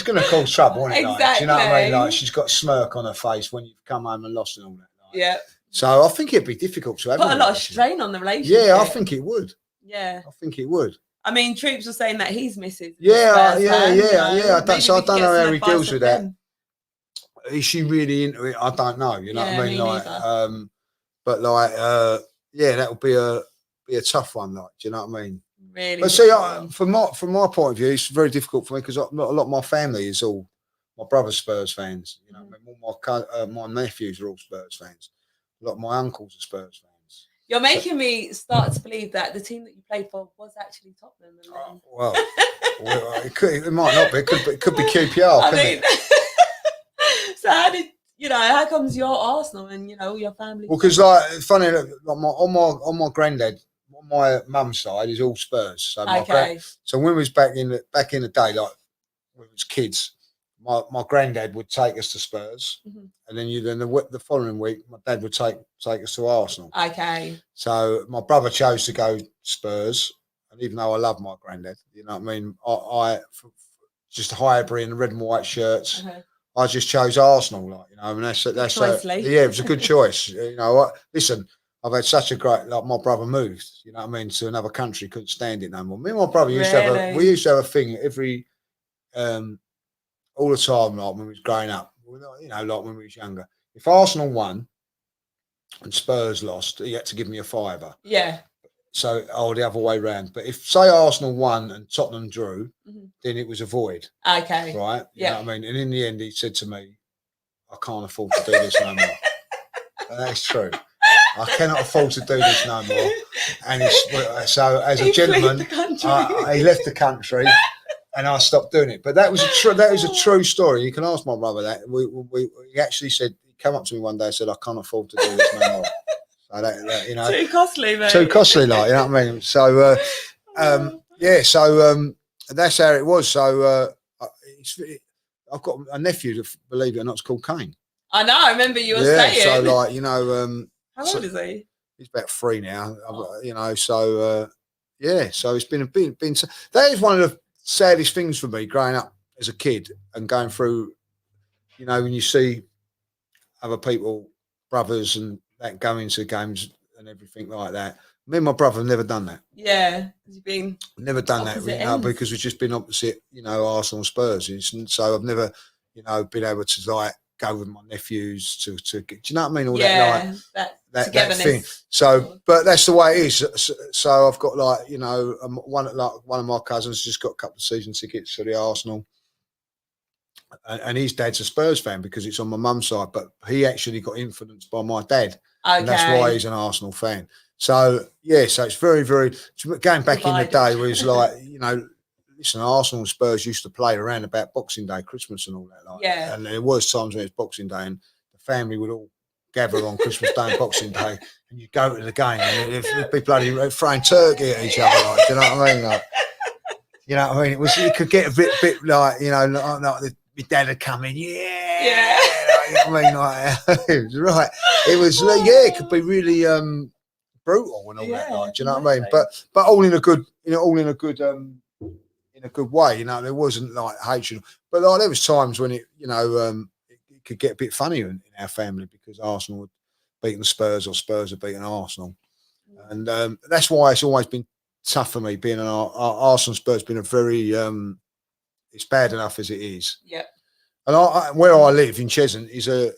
going to cause trouble, isn't it? Exactly. Like, do you know what I mean? Like, she's got a smirk on her face when you've come home and lost and all that. Like. Yeah. So I think it'd be difficult to have. Put a lot of strain on the relationship. Yeah, I think it would. Yeah. I think it would. I mean, Troops was saying that he's missing. Yeah. I don't know how he deals with that. Is she really into it? I don't know. You know what I mean? Like, but like, yeah, that would be a tough one. Like, do you know what I mean? Really. But see, from my point of view, it's very difficult for me because a lot of my family is all my brother's Spurs fans. You know, my nephews are all Spurs fans. A lot of my uncles are Spurs fans. You're making me start to believe that the team that you played for was actually Tottenham. Well, it might not be. It could be QPR. Couldn't it? So how comes you're Arsenal and all your family? Well, because like funny, like on my granddad, on my mum's side is all Spurs. So so when we was back in the day, like when we was kids, my granddad would take us to Spurs, and then the following week, my dad would take us to Arsenal. Okay. So my brother chose to go Spurs, and even though I love my granddad, you know what I mean, I just Highbury in the red and white shirts. I just chose Arsenal, like, and that's yeah, it was a good choice. Listen, I've had such a great, like, my brother moved, you know what I mean, to another country, couldn't stand it no more. Me and my brother used to have a thing every all the time, like when we was growing up, like when we was younger. If Arsenal won and Spurs lost, he had to give me a fiver. Yeah. So, the other way round. But if, say, Arsenal won and Tottenham drew, then it was a void. Okay. Right? You know what I mean? And in the end, he said to me, I can't afford to do this no more. And that's true. I cannot afford to do this no more. And so, as a gentleman, he left the country and I stopped doing it. But that is a true story. You can ask my brother that. He actually said, he came up to me one day and said, I can't afford to do this no more. So that, too costly, mate. Too costly, like, you know what I mean? So, that's how it was. So, I've got a nephew, believe it or not, it's called Kane. I know. I remember you were saying. So like, you know, how old is he? He's about 3 now. You know, so yeah. So it's been that is one of the saddest things for me growing up as a kid and going through. You know, when you see other people, brothers, and that go into games and everything like that. Me and my brother have never done that. Yeah, you've been never done that, you know, because we've just been opposite, you know, Arsenal, Spurs, and so I've never, you know, been able to like go with my nephews to get, do you know what I mean? All that thing. So, but that's the way it is. So I've got like, you know, one of my cousins just got a couple of season tickets to the Arsenal. And his dad's a Spurs fan because it's on my mum's side, but he actually got influenced by my dad. Okay. And that's why he's an Arsenal fan. So, yeah, so it's very, very, going back in the day where it's like, you know, listen, Arsenal and Spurs used to play around about Boxing Day, Christmas and all that. Like, yeah. And there was times when it was Boxing Day and the family would all gather on Christmas Day and Boxing Day and you'd go to the game and it'd be bloody throwing turkey at each other. Like, do you know what I mean? Like, you know what I mean? It could get a bit like, you know, like my dad would come in, yeah. Like, I mean, like, it was right. It was, it could be really brutal and all that. Like, do you know what I mean? But all in a good, you know, in a good way. You know, there wasn't like hatred, but like there was times when it, you know, it could get a bit funny in our family because Arsenal had beaten Spurs or Spurs had beaten Arsenal, and that's why it's always been tough for me being an Arsenal. Spurs been a very it's bad enough as it is. Yeah. And where I live in Cheshunt is a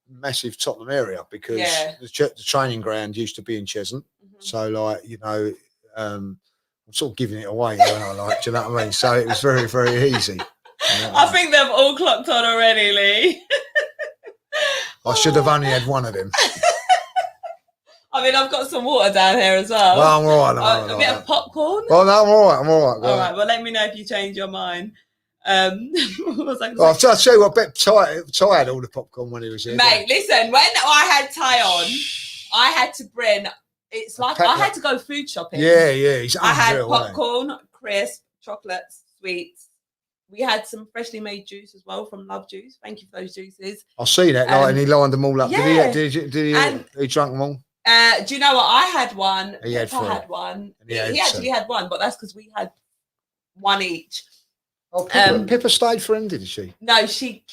massive Tottenham area because the training ground used to be in Cheshunt. Mm-hmm. So like, you know, I'm sort of giving it away, you know, like, do you know what I mean? So it was very, very easy. You know I think they've all clocked on already, Lee. I should have only had one of them. I mean, I've got some water down here as well. Well, I'm all right. A bit of popcorn. Well, no, I'm all right. All right. Well, let me know if you change your mind. What was I I'll tell you what, I bet Ty had all the popcorn when he was here. Mate, listen, when I had Ty on, I had to bring, it's like I had to go food shopping. Yeah, he's unreal, I had popcorn, crisp, chocolates, sweets. We had some freshly made juice as well from Love Juice. Thank you for those juices. I see that, and he lined them all up. Yeah. Did he drunk them all? Do you know what? I had one. He had one. He actually had one, but that's because we had one each. Oh, Pippa stayed for him, did she? No, she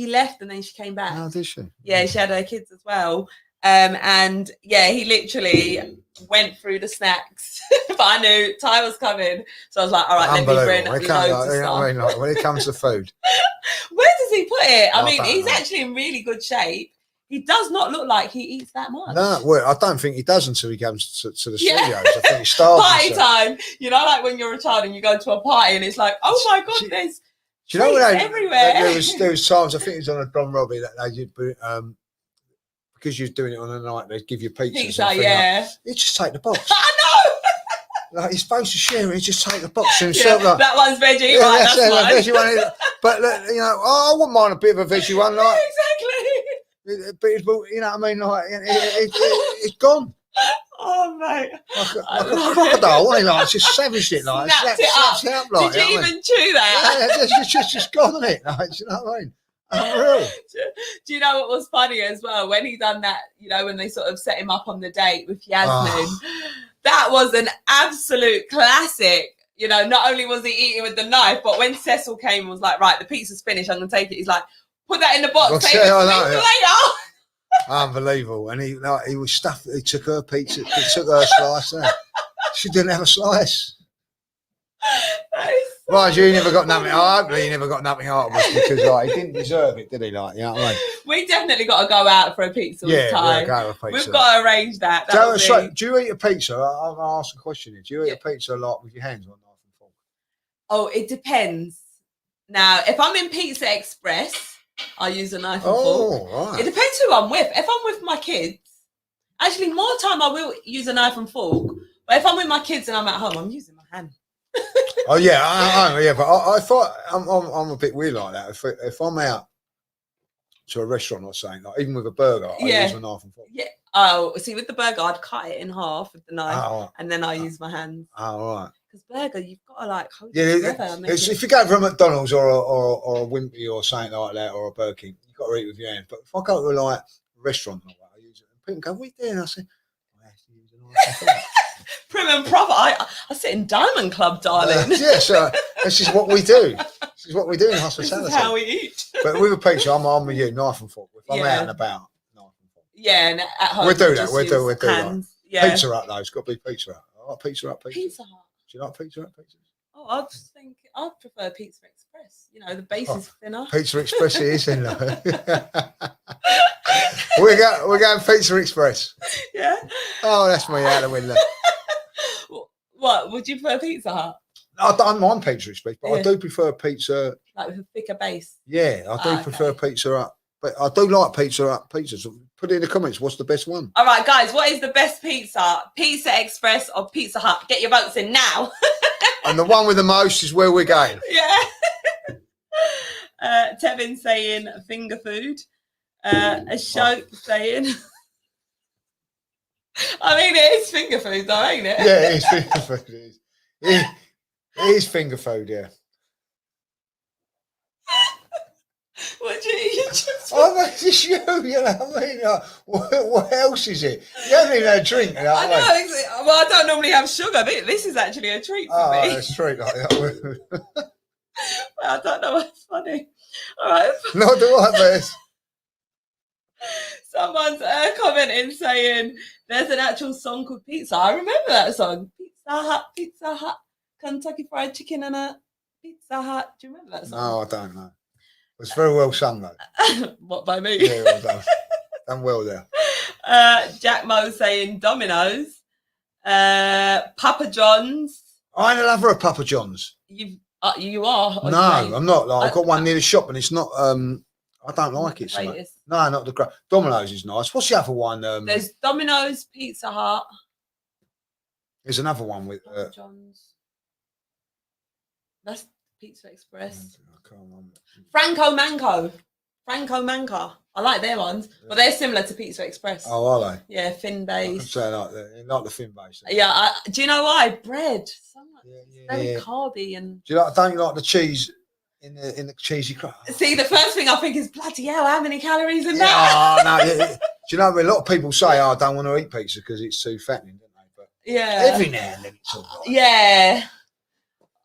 left and then she came back. Oh, did she? Yeah, she had her kids as well. And yeah, he literally went through the snacks. But I knew Ty was coming, so I was like, all right, let me bring loads of stuff. I mean, like, when it comes to food. Where does he put it? I mean, he's actually in really good shape. He does not look like he eats that much. No, well, I don't think he does until he comes to the studios. I think he starts party time. You know, like when you're a child and you go to a party and it's like, oh my God, there's do you know what everywhere. There was times, I think it was on a Don Robbie that they did, because you're doing it on a night, they give you pizza. Yeah. Like, you just take the box. I know. Like, he's supposed to share it, just take the box for himself. Like, that one's veggie, right? That's mine. Veggie one. But you know, I wouldn't mind a bit of a veggie one. Like, exactly. But you know what I mean? Like, it's gone. Oh mate, like a crocodile, wasn't it? Like, just savaged it, like snapped it up. Like, did you even chew that? Yeah, it's just gone, isn't it? Like, you know what I mean? Unreal. Do you know what was funny as well when he done that? You know, when they sort of set him up on the date with Yasmin, that was an absolute classic. You know, not only was he eating with the knife, but when Cecil came and was like, right, the pizza's finished, I'm gonna take it. He's like, put that in the box. Take it later. Unbelievable. And he was stuffed. He took her pizza. He took her slice. She didn't have a slice. Right, you never got nothing. Hopefully, you never got nothing out of us because like, he didn't deserve it, did he? Like, you know what I mean? We definitely got to go out for a pizza. Yeah, time. Go for a pizza. We've got to arrange that. Do you eat a pizza? I'm gonna ask a question here. Do you eat a pizza a lot with your hands or knife and fork? Oh, it depends. Now, if I'm in Pizza Express, I use a knife and fork. Right. It depends who I'm with. If I'm with my kids, actually more time I will use a knife and fork. But if I'm with my kids and I'm at home, I'm using my hand. Oh yeah, but I thought I'm a bit weird like that. If I'm out to a restaurant or something, like even with a burger, I use my knife and fork. Yeah. Oh, see, with the burger, I'd cut it in half with the knife, and then I use my hands. Oh, right. Because burger, you've got to like hold it together. If you go for a McDonald's or a Wimpy or something like that or a Burger King, you've got to eat with your hands. But if I go to like a restaurant, I use it. And people go, "What are you doing?" I say, "I have to use a knife." Prim and proper. I sit in Diamond Club, darling. Yes, this is what we do. This is what we do in hospitality. This is how we eat. But with a pizza, I'm with you, knife and fork. If I'm out and about, knife and fork. Yeah, and at home we'll do that. We'll do that. Yeah. Pizza Hut though. It's got to be Pizza Hut. I like Pizza Hut. Pizza Hut. Do you like Pizza Hut pizzas? Oh, I just think I'd prefer Pizza Express. You know, the base is thinner. Pizza Express it is in there. We're going Pizza Express. Yeah. Oh, that's me out the window. What would you prefer, Pizza Hut? I don't mind Pizza Express, but I do prefer pizza. Like with a thicker base. Yeah, I do prefer Pizza Hut, but I do like Pizza Hut pizzas. Put it in the comments. What's the best one? All right, guys. What is the best pizza? Pizza Express or Pizza Hut? Get your votes in now. And the one with the most is where we're going. Yeah. Tevin saying finger food. Ashok saying. I mean, it is finger food, though, ain't it? Yeah, it is finger food. It is finger food, yeah. What do you eat? Oh, that's just you know what I mean? What else is it? You haven't even had a drink, you know what I mean? Well, I don't normally have sugar. This is actually a treat for me. Oh, it's a treat like that. Well, I don't know what's funny. All right. Not the right best. Someone's commenting saying there's an actual song called Pizza. I remember that song. Pizza Hut, Kentucky Fried Chicken and a Pizza Hut. Do you remember that song? No, I don't know. It's very well sung though. What, by me? Yeah, well done. Done well there. Jack Mo saying Domino's. Papa John's. I ain't a lover of Papa John's. You are? No, I'm not. Like, I've got one near the shop and it's not... I don't like it so much. No, not the great. Domino's is nice. What's the other one? There's Domino's, Pizza Hut. There's another one with Papa John's. That's Pizza Express. I can't remember. Franco Manca. I like their ones, but they're similar to Pizza Express. Oh, are they? Yeah, thin base. So I like the thin base. Yeah, do you know why? Bread. Very Yeah. carby and. Do you like? Don't you like the cheese in the cheesy crust? See, the first thing I think is bloody hell. How many calories in that? Oh no! Do you know? A lot of people say, "Oh, I don't want to eat pizza because it's too fattening," don't they? But every now and then it's all right. Yeah.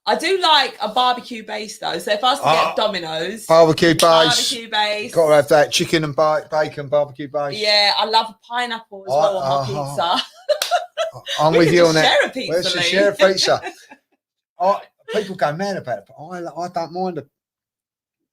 I do like a barbecue base though. So if I was to get Domino's, barbecue base, got to have that chicken and bacon barbecue base. Yeah, I love pineapple as well on my pizza. I'm with you on that. Share a pizza. Let's share a pizza. People go mad about it, but I don't mind the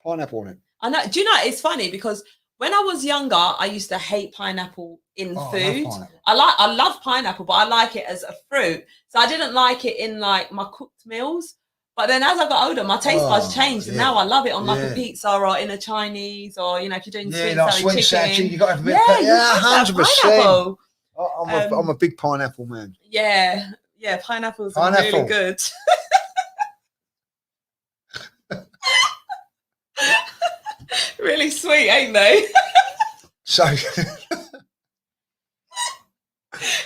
pineapple on it. I know. Do you know? It's funny because when I was younger, I used to hate pineapple in food. I love pineapple, but I like it as a fruit. So I didn't like it in like my cooked meals. But then as I got older, my taste buds changed, and now I love it on like a pizza or in a Chinese, or if you're doing sweet and sour chicken. You got to have a bit. 100%. I'm a big pineapple man. Yeah, pineapples are really good. Really sweet, ain't they? So.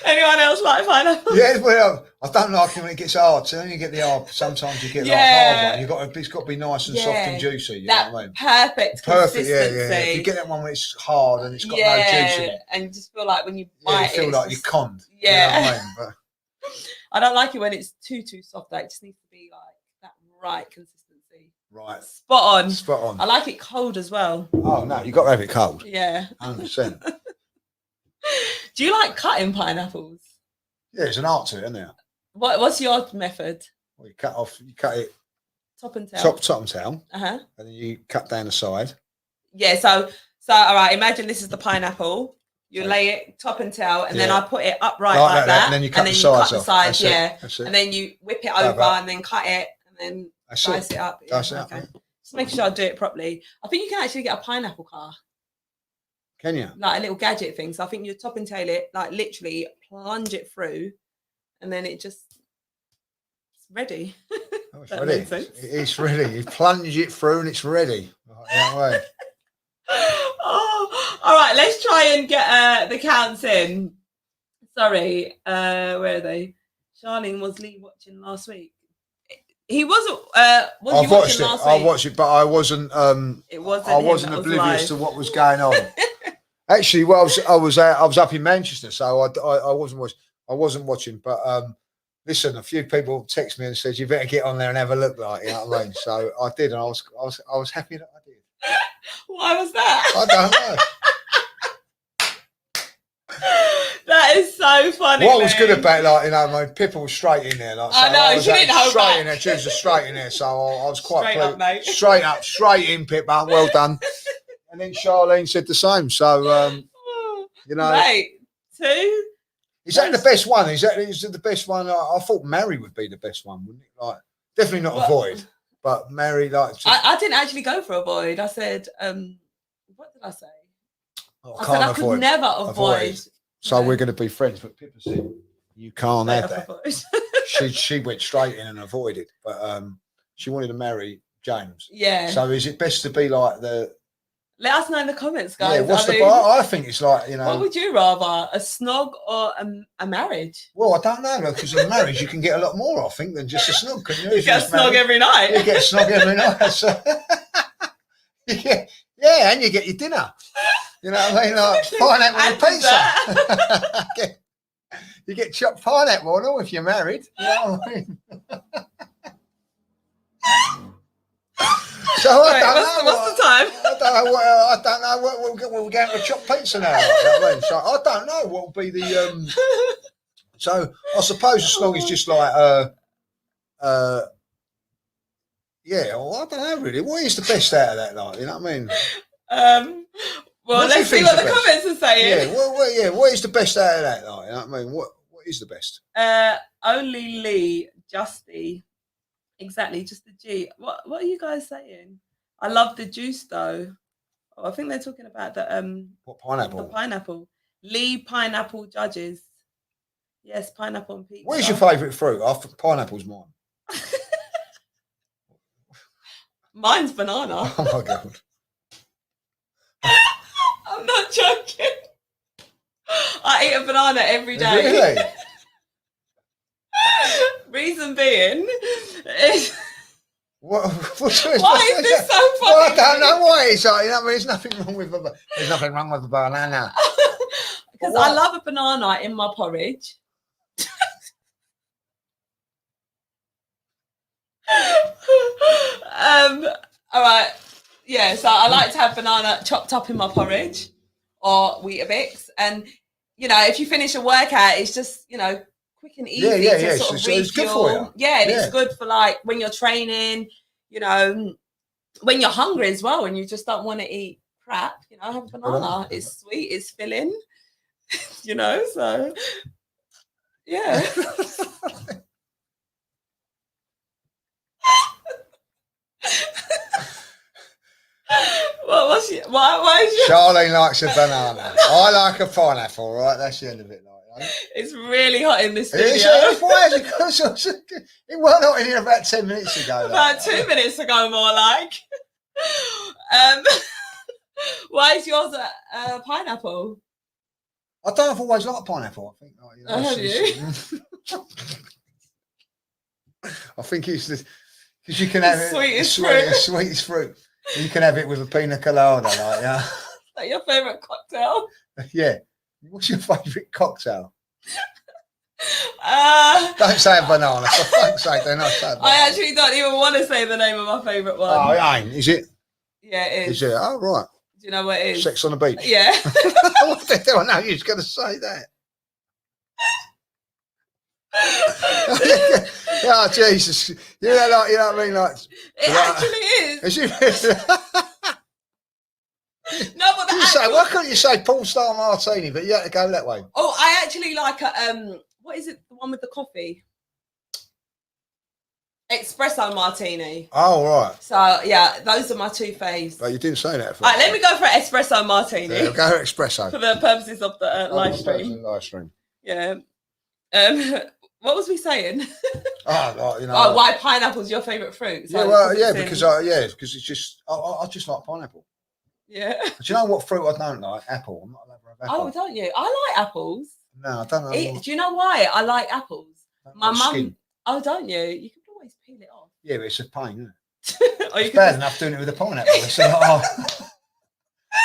Anyone else like pineapple? Yeah, well, I don't like it when it gets hard. So then you get the hard. Sometimes you get like hard one. It's got to be nice and soft and juicy. You know what I mean? Perfect consistency. Yeah. If you get that one where it's hard and it's got no juice in it, and you just feel like when you bite you feel like you're conned. Yeah. You know what I mean? But I don't like it when it's too soft. Like, it just needs to be like that right consistency. Right. Spot on. Spot on. I like it cold as well. Oh no, you got to have it cold. Yeah. 100%. Do you like cutting pineapples? Yeah, it's an art to it, isn't there? What's your method? Well, you cut it top and tail. Top and tail. And then you cut down the side. Yeah, so all right, imagine this is the pineapple. You lay it top and tail, and then I put it upright like that. And then you cut the sides off. And then you whip it over and then cut it and then slice it up. Dice it up. Okay. Just make sure I do it properly. I think you can actually get a pineapple car. Can you? Like a little gadget thing. So I think you top and tail it, like literally plunge it through, and then it's ready. Oh, it's ready. It's ready. You plunge it through and it's ready. That way. Oh, all right. Let's try and get the counts in. Sorry, where are they? Charlene, was Lee watching last week? He wasn't. Was I you watched watching it. last I week? watched it, but I wasn't. It wasn't. I wasn't oblivious to what was going on. Actually, well, I was up in Manchester, so I wasn't watching. But listen, a few people text me and said you better get on there and have a look, like, you know what I mean. So I did, and I was happy that I did. Why was that? I don't know. That is so funny. What was good about, like, you know, my Pippa was straight in there. Like, so I know, she didn't hold straight back. in there. She was just straight in there, so I was quite Straight up, mate. Straight up, straight in, Pippa. Well done. And then Charlene said the same. So, you know, mate, 2. Is that the best one? Is it the best one? I thought Mary would be the best one, wouldn't it? Like, definitely not Avoid, but Mary. Like, I didn't actually go for Avoid. I said, what did I say? Oh, I said I could never avoid. So we're going to be friends. But Pippa said you can't have that. she went straight in and avoided, but she wanted to marry James. Yeah. So is it best to be like the? Let us know in the comments, guys. Yeah, what's I think it's like, you know. What would you rather, a snog or a marriage? Well, I don't know, because in marriage you can get a lot more, I think, than just a snog. Can you? You get a snog every night. You get a snog every night. So. Yeah, and you get your dinner. You know what I mean? Like pineapple and pizza. You get chopped pineapple and all if you're married. You know what I mean? So I don't know. What's the time? I don't know. We're going to chopped pizza now. You know what I mean? So I don't know what will be the. So I suppose the snog is just like yeah. Well, I don't know really. What is the best out of that? Like, you know what I mean? Well, let's see what the comments are saying. Yeah. What is the best out of that? Like, you know what I mean? What is the best? Only Lee, Justy. Exactly, just the G. What are you guys saying? I love the juice though. Oh, I think they're talking about the what pineapple? The pineapple. Lee Pineapple Judges. Yes, pineapple and pizza. What is your favourite fruit? Pineapple's mine. Mine's banana. Oh my god. I'm not joking. I eat a banana every day. Really? Reason being is why is this so funny? Well, I don't know why it's like, you know, there's nothing wrong with the banana. Because I love a banana in my porridge. All right. Yeah, so I like to have banana chopped up in my porridge or Weetabix. And, you know, if you finish a workout, it's just, you know, quick and easy to sort of refuel. It's good for you. Yeah, and it's good for like when you're training, you know, when you're hungry as well and you just don't want to eat crap, you know, have a banana. It's sweet, it's filling, you know, so yeah. Why is your... Charlene likes a banana. I like a pineapple, right? That's the end of it. Like, it's really hot in this studio. Why is it? It weren't hot in here about 10 minutes ago. About 2 minutes ago, more like. Why is yours a pineapple? I don't know if I've always liked pineapple. I think. Like, you know, have you? I think it's because you can have it. Sweetest fruit. Sweetest fruit. You can have it with a pina colada, like, yeah. Is that your favourite cocktail? Yeah. What's your favourite cocktail? Don't say a banana. For fuck's sake, don't say a banana. I actually don't even want to say the name of my favourite one. Oh, it ain't. Is it? Yeah, it is. Is it? Oh, right. Do you know what it is? Sex on the Beach. Yeah. What the hell? No, you're just going to say that. Oh, Jesus. You know what I mean? Like, it actually is. Is it? No, but why couldn't you say Paul Star Martini? But you had to go that way. Oh, I actually like a what is it? The one with the coffee? Espresso Martini. Oh, right. So yeah, those are my two faves. But you didn't say that. All right, let me go for Espresso Martini. Yeah, go for Espresso for the purposes of the live stream. Yeah. What was we saying? Why pineapple's your favourite fruit? So because it's just I just like pineapple. Yeah. But you know what fruit I don't like? Apple. I'm not a lover of apple. Oh, don't you? I like apples. No, I don't know. Do you know why I like apples? My mum. Oh, don't you? You can always peel it off. Yeah, but it's a pain, isn't it? Or you It's bad enough doing it with a pineapple. It's like, oh.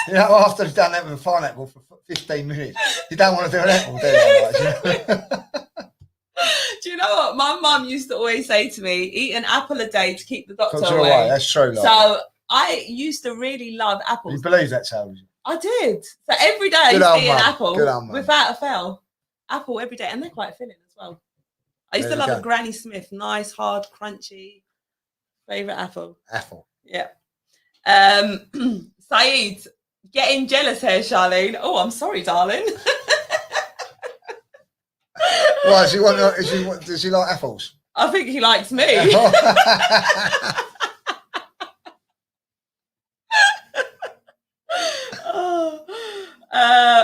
You know, after I've done that with a pineapple for 15 minutes, you don't want to do an apple, do you? Do you know what? My mum used to always say to me, eat an apple a day to keep the doctor Doctor away. That's true. Like. So I used to really love apples. You believe that's how it is? I did. So every day I used to eat an apple Good without a fail. Apple every day. And they're quite filling as well. I used to love a Granny Smith. Nice, hard, crunchy. Favourite apple. Apple. Yeah. Saeed, getting jealous here, Charlene. Oh, I'm sorry, darling. Why does he like apples? I think he likes me.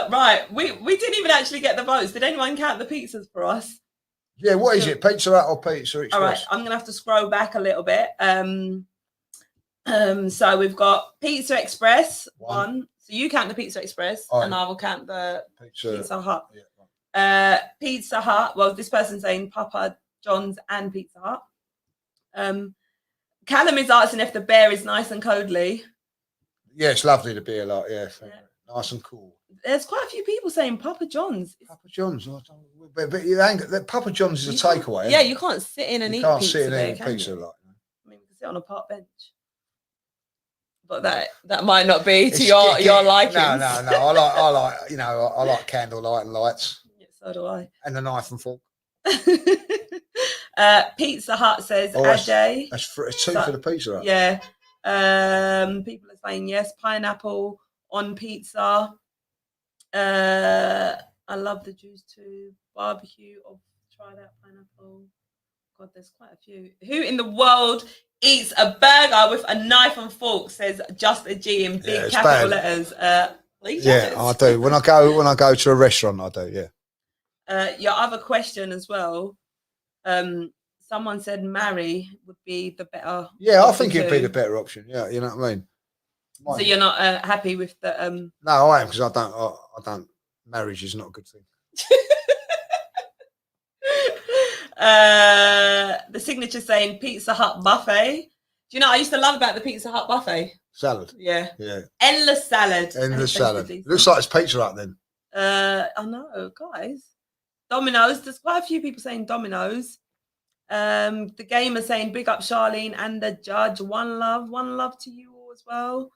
Right, we didn't even actually get the votes. Did anyone count the pizzas for us? Yeah, what is it? Pizza Hut or Pizza Express? All right, I'm gonna have to scroll back a little bit. So we've got Pizza Express one. So you count the Pizza Express, and I will count the Pizza Hut. Yeah. Pizza Hut. Well, this person's saying Papa John's and Pizza Hut. Callum is asking if the beer is nice and coldly. Yeah, it's lovely to be like, nice and cool. There's quite a few people saying Papa John's. Papa John's, but you ain't, Papa John's is a takeaway. Yeah, you can't sit in and eat pizza. You can't sit in and eat pizza like. I mean, we can sit on a park bench, but that might not be to your liking. No. I like candlelight and lights. Yeah, so do I. And a knife and fork. Pizza Hut says Ajay. That's two for the Pizza Hut. Yeah. People are saying yes. Pineapple on pizza. I love the juice too. Barbecue. Try that pineapple. God, there's quite a few. Who in the world eats a burger with a knife and fork? Says just a G in big capital letters. Yeah, I do. When I go to a restaurant, I do. Yeah. Your other question as well. Someone said marry would be the better. Yeah, I think it'd be the better option. Yeah, you know what I mean. So you're not happy with the? No, I am, because I don't. Marriage is not a good thing. The signature saying Pizza Hut buffet. Do you know I used to love about the Pizza Hut buffet? Salad. Yeah. Yeah. Endless salad. Endless salad. Looks like it's Pizza Hut then. I know, guys. Domino's. There's quite a few people saying Domino's. The gamer saying big up Charlene and the judge. One love to you all as well.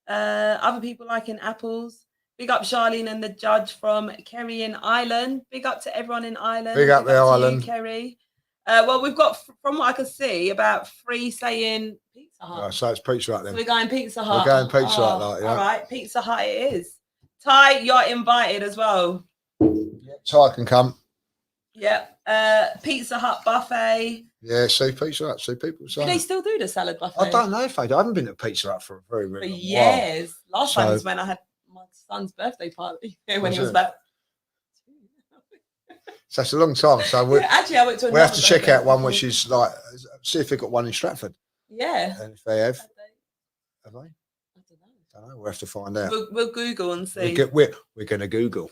Other people liking apples. Big up Charlene and the judge from Kerry in Ireland. Big up to everyone in Ireland. Big up the Ireland. You, Kerry. Well, we've got, from what I can see, about 3 saying Pizza Hut. Right, so it's Pizza Hut then. So we're going Pizza Hut. We're going Pizza Hut, like, yeah. All right, Pizza Hut it is. Ty, you're invited as well. Yeah, Ty can come. Yeah. Pizza Hut buffet. Yeah, see Pizza Hut, see people. Do they still do the salad buffet? I don't know if they do. I haven't been to Pizza Hut for a very, very long years. Last time was when I had my son's birthday party when he was about. So that's a long time. So actually, I went to. We have to check out one which is like, see if they've got one in Stratford. Yeah. And if they have they? I don't know. We'll have to find out. We'll Google and see. We're going to Google.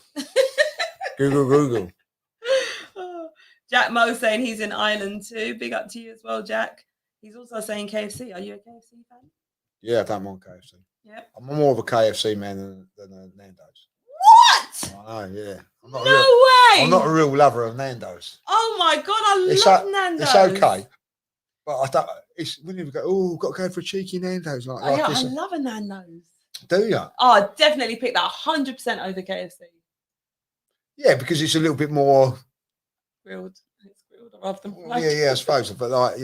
Google. Jack Mo saying he's in Ireland too. Big up to you as well, Jack. He's also saying KFC. Are you a KFC fan? Yeah, I don't mind KFC. Yeah. I'm more of a KFC man than a Nando's. What? I know, yeah. Way! I'm not a real lover of Nando's. Oh my God, I love Nando's. It's okay. But I don't, when you go, got to go for a cheeky Nando's. I love a Nando's. Do you? Oh, I'd definitely pick that 100% over KFC. Yeah, because it's a little bit more grilled. It's grilled rather than fried. Yeah, I suppose. But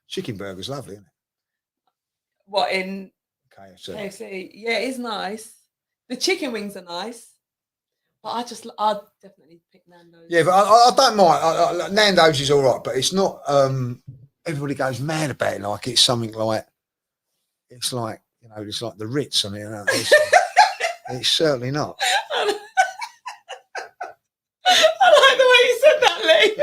chicken burger's lovely, isn't it? What, in KFC? KFC. Yeah, it is nice. The chicken wings are nice. But I'd definitely pick Nando's. Yeah, but I don't mind. Nando's is all right, but it's not. Everybody goes mad about it like it's something like. It's like it's like the Ritz. I mean, it's certainly not. I like the way you said that, Lee.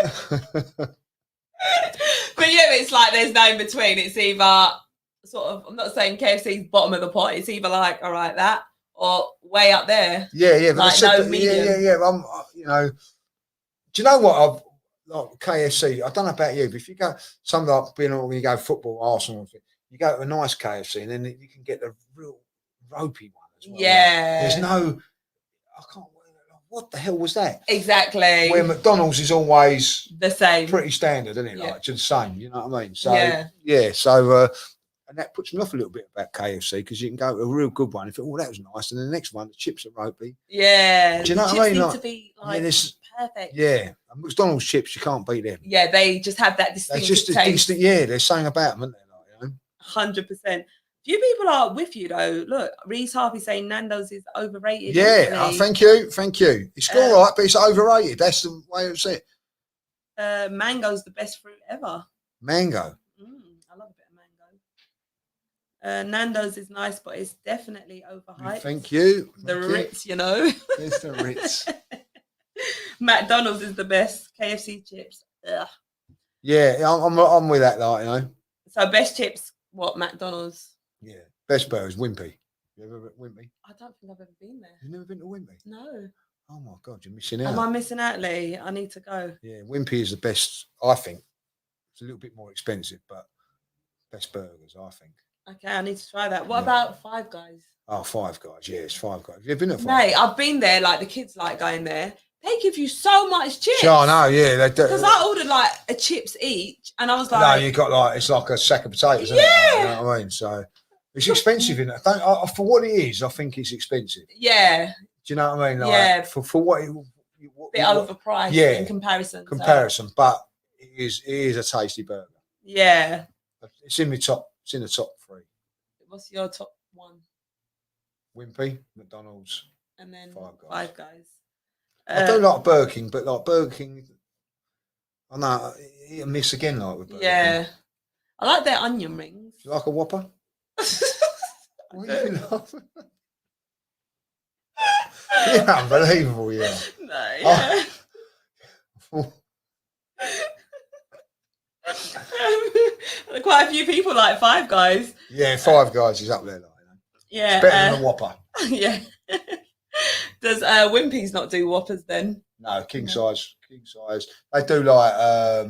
But yeah, it's like there's no in between. It's either sort of. I'm not saying KFC's bottom of the pot. It's either like all right that. Or way up there. Yeah. Like no medium. Yeah. Do you know what? like KFC. I don't know about you, but if you go something like when you go football, Arsenal, you go to a nice KFC, and then you can get the real ropey one as well. Yeah. There's no, I can't. What the hell was that? Exactly. Where McDonald's is always the same, pretty standard, isn't it? Yeah. Like, just the same. You know what I mean? So yeah. So and that puts me off a little bit about KFC because you can go to a real good one. If that was nice, and the next one, the chips are ropey. Yeah. Do you know what I mean? Chips need like, to be like perfect. Yeah, and McDonald's chips, you can't beat them. Yeah, they just have that distinct taste. Yeah, there's something about them, isn't there? Like, 100%. Few people are with you though. Look, Reese Harvey saying Nando's is overrated. Yeah, thank you. It's all right, but it's overrated. That's the way it's it. Mango's the best fruit ever. Mango. I love a bit of mango. Nando's is nice, but it's definitely overhyped. Thank you. The Ritz, you know. It's the Ritz. McDonald's is the best. KFC chips. Ugh. Yeah, I'm with that, like, you know. So best chips, what? McDonald's. Yeah, best burgers, Wimpy. You ever been to Wimpy? I don't think I've ever been there. You've never been to Wimpy? No. Oh my God, you're missing out. Am I missing out, Lee? I need to go. Yeah, Wimpy is the best, I think. It's a little bit more expensive, but best burgers, I think. Okay, I need to try that. What about Five Guys? Oh, Five Guys, yeah, it's Five Guys. Have you ever been at Five Mate, Guys? I've been there, like the kids like going there. They give you so much chips. Sure, I know, yeah. They do. Because I ordered like a chips each, and I was like, no, you got like, it's like a sack of potatoes, isn't it? You know what I mean? So it's expensive, isn't it? For what it is, I think it's expensive. Yeah. Do you know what I mean? Like, yeah. For what it, bit overpriced in comparison. But it is a tasty burger. Yeah. It's in the top 3. What's your top one? Wimpy, McDonald's, and then Five Guys. I do like Burger King, but like Burger King, I know you miss again like with Burger King. I like their onion rings. Do you like a Whopper? What are you laughing at? Yeah, unbelievable, yeah. No, yeah. Quite a few people like Five Guys. Yeah, Five Guys is up there, like, you know. Yeah, it's better than a Whopper. Yeah. Does Wimpy's not do Whoppers then? No, king size. They do like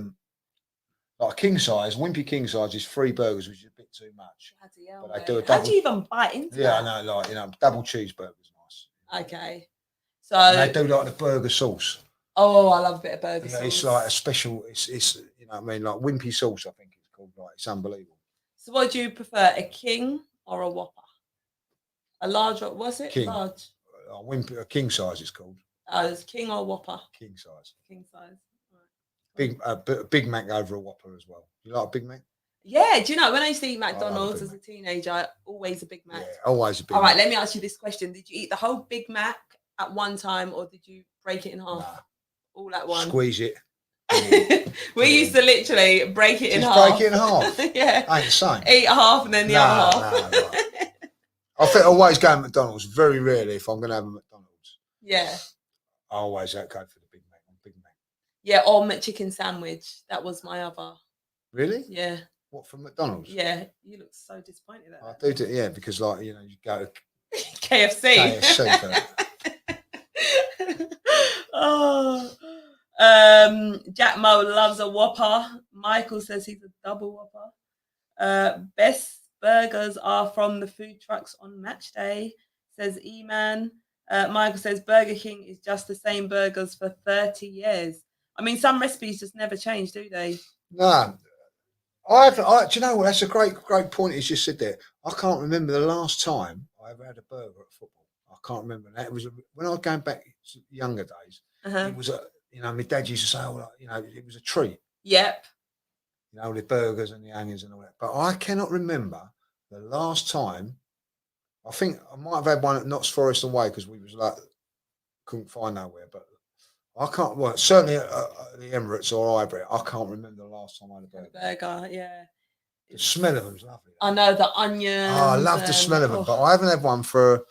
king size. Wimpy king size is 3 burgers, which is a bit too much. But they do a double. How do you even bite into that? Yeah, I know, like, you know, double cheeseburger's nice. Okay. So and they do like the burger sauce. Oh, I love a bit of burger sauce. It's like a special. It's you know what I mean, like Wimpy sauce. I think it's called. Like, it's unbelievable. So, what do you prefer, a king or a Whopper? A large? What's it? King. Large. Wimpy, a king size. It's called. It's king or Whopper. King size. King size. Right. Big Mac over a Whopper as well. You like a Big Mac? Yeah. Do you know when I used to eat McDonald's as a teenager, always a Big Mac. Yeah, always a Big Mac. All right, let me ask you this question: did you eat the whole Big Mac at one time, or did you break it in half? Nah. All at once. Squeeze it. We used to literally break it in half. Break it in half. Yeah. Ain't the same. Eat half and then the other half. No. I think I always go to McDonald's. Very rarely, if I'm going to have a McDonald's. Yeah. I always go for the Big Mac. Big Mac. Yeah, or McChicken sandwich. That was my other. Really? Yeah. What, from McDonald's? Yeah. You look so disappointed at that. I do, yeah, because like, you know, you go to KFC. KFC for that. Oh. Jack Mo loves a Whopper. Michael says he's a double Whopper. Best burgers are from the food trucks on match day, says E-Man. Michael says Burger King is just the same burgers for 30 years. I mean, some recipes just never change, do they? No. Do you know what? That's a great point you just said there. I can't remember the last time I ever had a burger at football. I can't remember that. It was when I was going back to younger days. It was you know, my dad used to say, you know, it was a treat. Yep. You know, the burgers and the onions and all that. But I cannot remember the last time. I think I might have had one at Notts Forest away because we was like couldn't find nowhere. But I can't. Well, certainly at the Emirates or Highbury, I can't remember the last time I had a burger. Burger, yeah. The smell of them is lovely. I know the onions. Oh, I love the smell of them, but I haven't had one for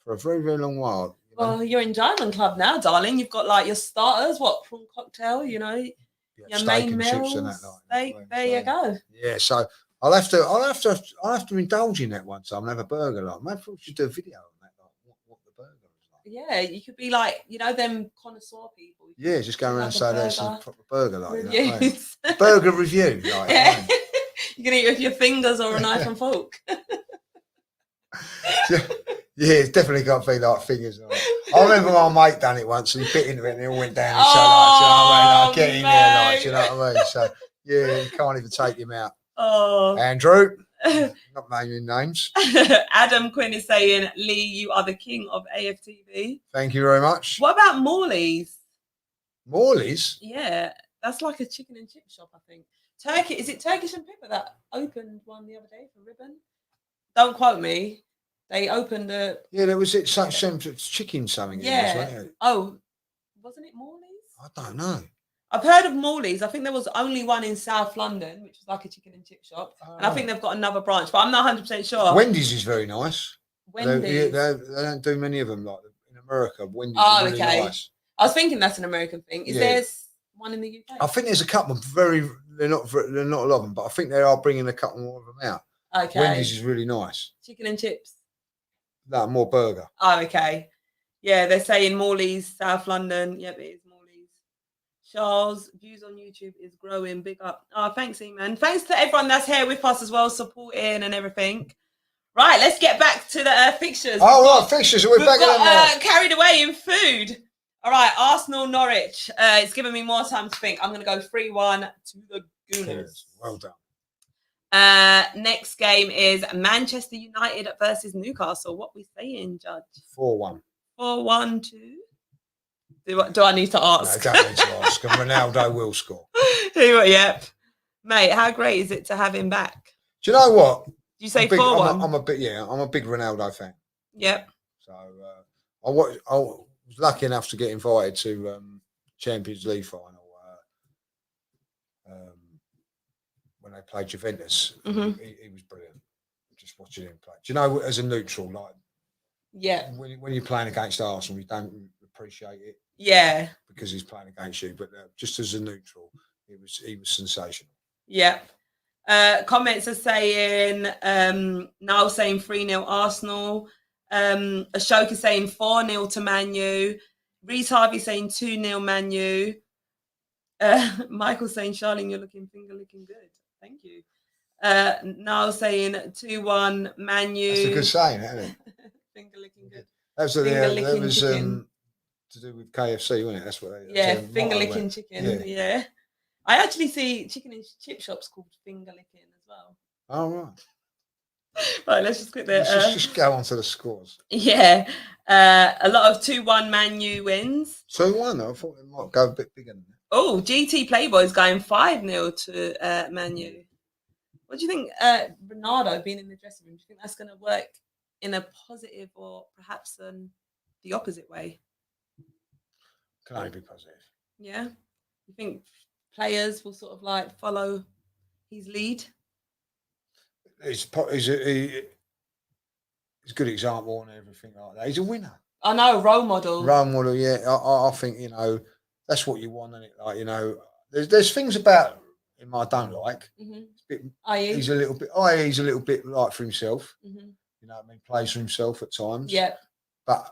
a very, very long while. You know? Well, you're in Diamond Club now, darling. You've got like your starters, prawn cocktail, you know, your main meals. And that, there you go. Yeah, so I'll have to indulge in that one time and have a burger. Like, maybe we should do a video on that, like what the burger is like. Yeah, you could be like, you know, them connoisseur people. Yeah, just go around and say there's some proper burger, like, you know what I mean? Reviews. Burger review, like, you know. You can eat with your fingers or a knife and fork. Yeah, it's definitely got to be like fingers. I remember my mate done it once and he bit into it and it all went down his like, do you know what I mean? Like, get in there, like, do you know what I mean? So, yeah, you can't even take him out. Oh. Andrew, not naming names. Adam Quinn is saying, Lee, you are the king of AFTV. Thank you very much. What about Morley's? Morley's? Yeah, that's like a chicken and chip shop, I think. Is it Turkish and Pepper that opened one the other day for Ribbon? Don't quote me. They opened a... Yeah, there was some chicken something. Yeah. Wasn't it? Oh, wasn't it Morley's? I don't know. I've heard of Morley's. I think there was only one in South London, which was like a chicken and chip shop. And I think they've got another branch, but I'm not 100% sure. Wendy's is very nice. Wendy's. They don't do many of them like in America. Wendy's is really nice. I was thinking that's an American thing. Is there one in the UK? I think there's a couple. They're not a lot of them, but I think they are bringing a couple more of them out. Okay. Wendy's is really nice. Chicken and chips. No, more burger. Oh, okay. Yeah, they're saying Morley's, South London. Yep, it is Morley's. Charles, views on YouTube is growing. Big up. Oh, thanks, E-Man. Thanks to everyone that's here with us as well, supporting and everything. Right, let's get back to the fixtures. Oh, right, fixtures. We're back got carried away in food. All right, Arsenal, Norwich. It's given me more time to think. I'm going to go 3-1 to the Gooners. Well done. Next game is Manchester United versus Newcastle. What we saying, Judge? 4-1. 4-1 to... Do I need to ask? No, don't need to ask. And Ronaldo will score. Yep. Mate, how great is it to have him back? Do you know what? You say 4-1? I'm a big Ronaldo fan. Yep. So I was lucky enough to get invited to Champions League final when they played Juventus. Mm-hmm. He was brilliant. Just watching him play. Do you know, as a neutral, like, yeah, when you're playing against Arsenal, you don't appreciate it. Yeah, because he's playing against you. But just as a neutral, he was sensational. Yeah. Comments are saying Niall saying 3-0 Arsenal. Ashoka saying 4-0 to Man U. Reese Harvey saying 2-0 Man U. Michael saying, Charlene, you're looking finger licking good. Thank you. Niall saying 2-1 Man U. That's a good saying, isn't it? Finger licking good. That was to do with KFC, wasn't it? That's what they. Yeah, finger licking chicken. Yeah. I actually see chicken and chip shops called finger licking as well. Oh, right. Right, let's just quit there. Let's just go on to the scores. Yeah. A lot of 2-1 Man U wins. 2-1, I thought it might go a bit bigger than that. Oh, GT Playboy's going 5-0 to Man U. What do you think, Bernardo being in the dressing room? Do you think that's going to work in a positive or perhaps the opposite way? Can only be positive. Yeah. You think players will sort of like follow his lead? He's a good example and everything like that. He's a winner. I know, role model. Role model, yeah. I think, that's what you want, isn't it? Like, there's things about him I don't like. Mm-hmm. He's a little bit like for himself. Mm-hmm. You know what I mean? Plays for himself at times. Yeah. But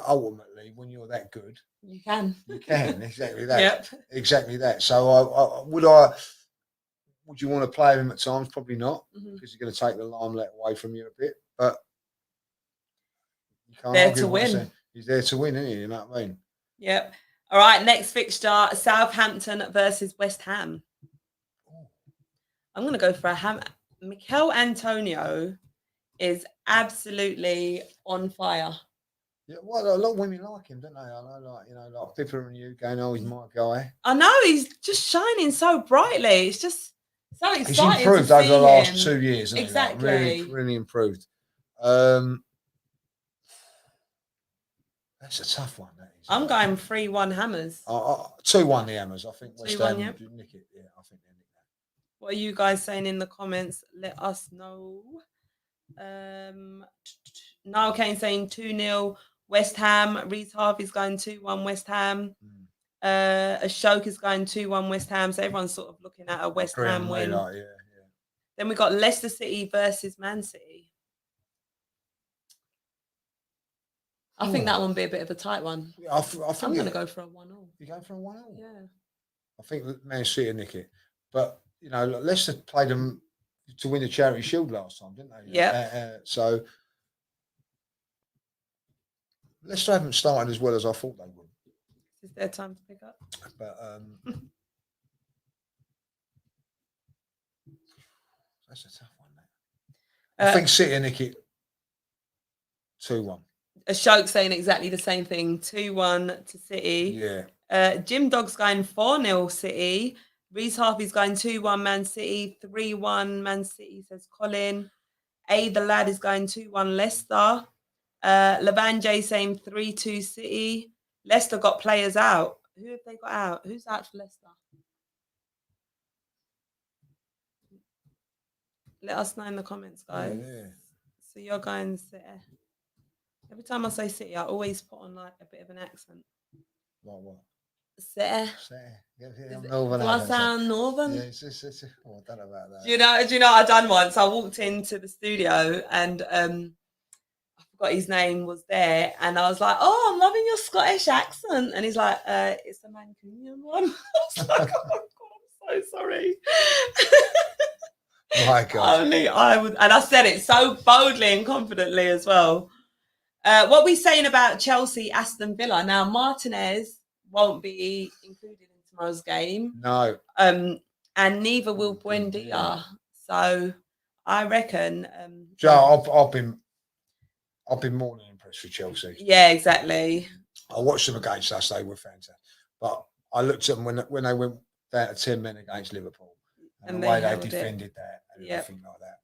ultimately, when you're that good, you can. Exactly that. Yep. Exactly that. So would you want to play him at times? Probably not, because you're going to take the limelight away from you a bit. But you can't there to win. He's there to win, isn't he? You know what I mean? Yep. All right. Next fixture: Southampton versus West Ham. I'm going to go for a Ham. Mikel Antonio is absolutely on fire. Yeah, well, a lot of women like him, don't they? I know, like Pippa and you going, oh, he's my guy. I know, he's just shining so brightly. It's just so exciting. He's improved over the last 2 years, hasn't exactly. He? Like, really, really improved. That's a tough one. That is. I'm going 3-1 Hammers. 2-1 the Hammers. I think West Ham nick it. Yeah, I think they nick that. What are you guys saying in the comments? Let us know. Niall Kane saying 2-0 West Ham. Reese Harvey's going 2-1 West Ham. Ashoka's going 2-1 West Ham. So everyone's sort of looking at a West Ham win. Yeah. Then we got Leicester City versus Mancy. I think that one would be a bit of a tight one. Yeah, I think I'm going to go for a 1-1. You going for a 1-1? Yeah. I think that Man City nick it. But, you know, Leicester played them to win the Charity Shield last time, didn't they? Yeah. So Leicester haven't started as well as I thought they would. Is their time to pick up? But that's a tough one, I think City nick it 2-1. Ashoke saying exactly the same thing. 2-1 to City. Yeah. Jim Dog's going 4-0 City. Reese Harvey's going 2-1 Man City. 3-1 Man City, says Colin. The Lad is going 2-1 Leicester. Lavanje saying 3-2 City. Leicester got players out. Who have they got out? Who's out for Leicester? Let us know in the comments, guys. Yeah. So you're going City. Every time I say City, I always put on like a bit of an accent. Like what? City. Northern. Do I sound northern? Yeah, it's I don't know about that. Do you know what I done once? I walked into the studio and I forgot his name was there, and I was like, "Oh, I'm loving your Scottish accent," and he's like, "It's a Mancunian one." I was like, "Oh God, I'm so sorry." My God. Only I would, and I said it so boldly and confidently as well. What are we saying about Chelsea, Aston Villa? Now, Martinez won't be included in tomorrow's game. No. And neither will Buendia. So I reckon. Joe, I've been more than impressed with Chelsea. Yeah, exactly. I watched them against us; they were fantastic. But I looked at them when they went down to 10 men against Liverpool, and the way they defended that and everything like that.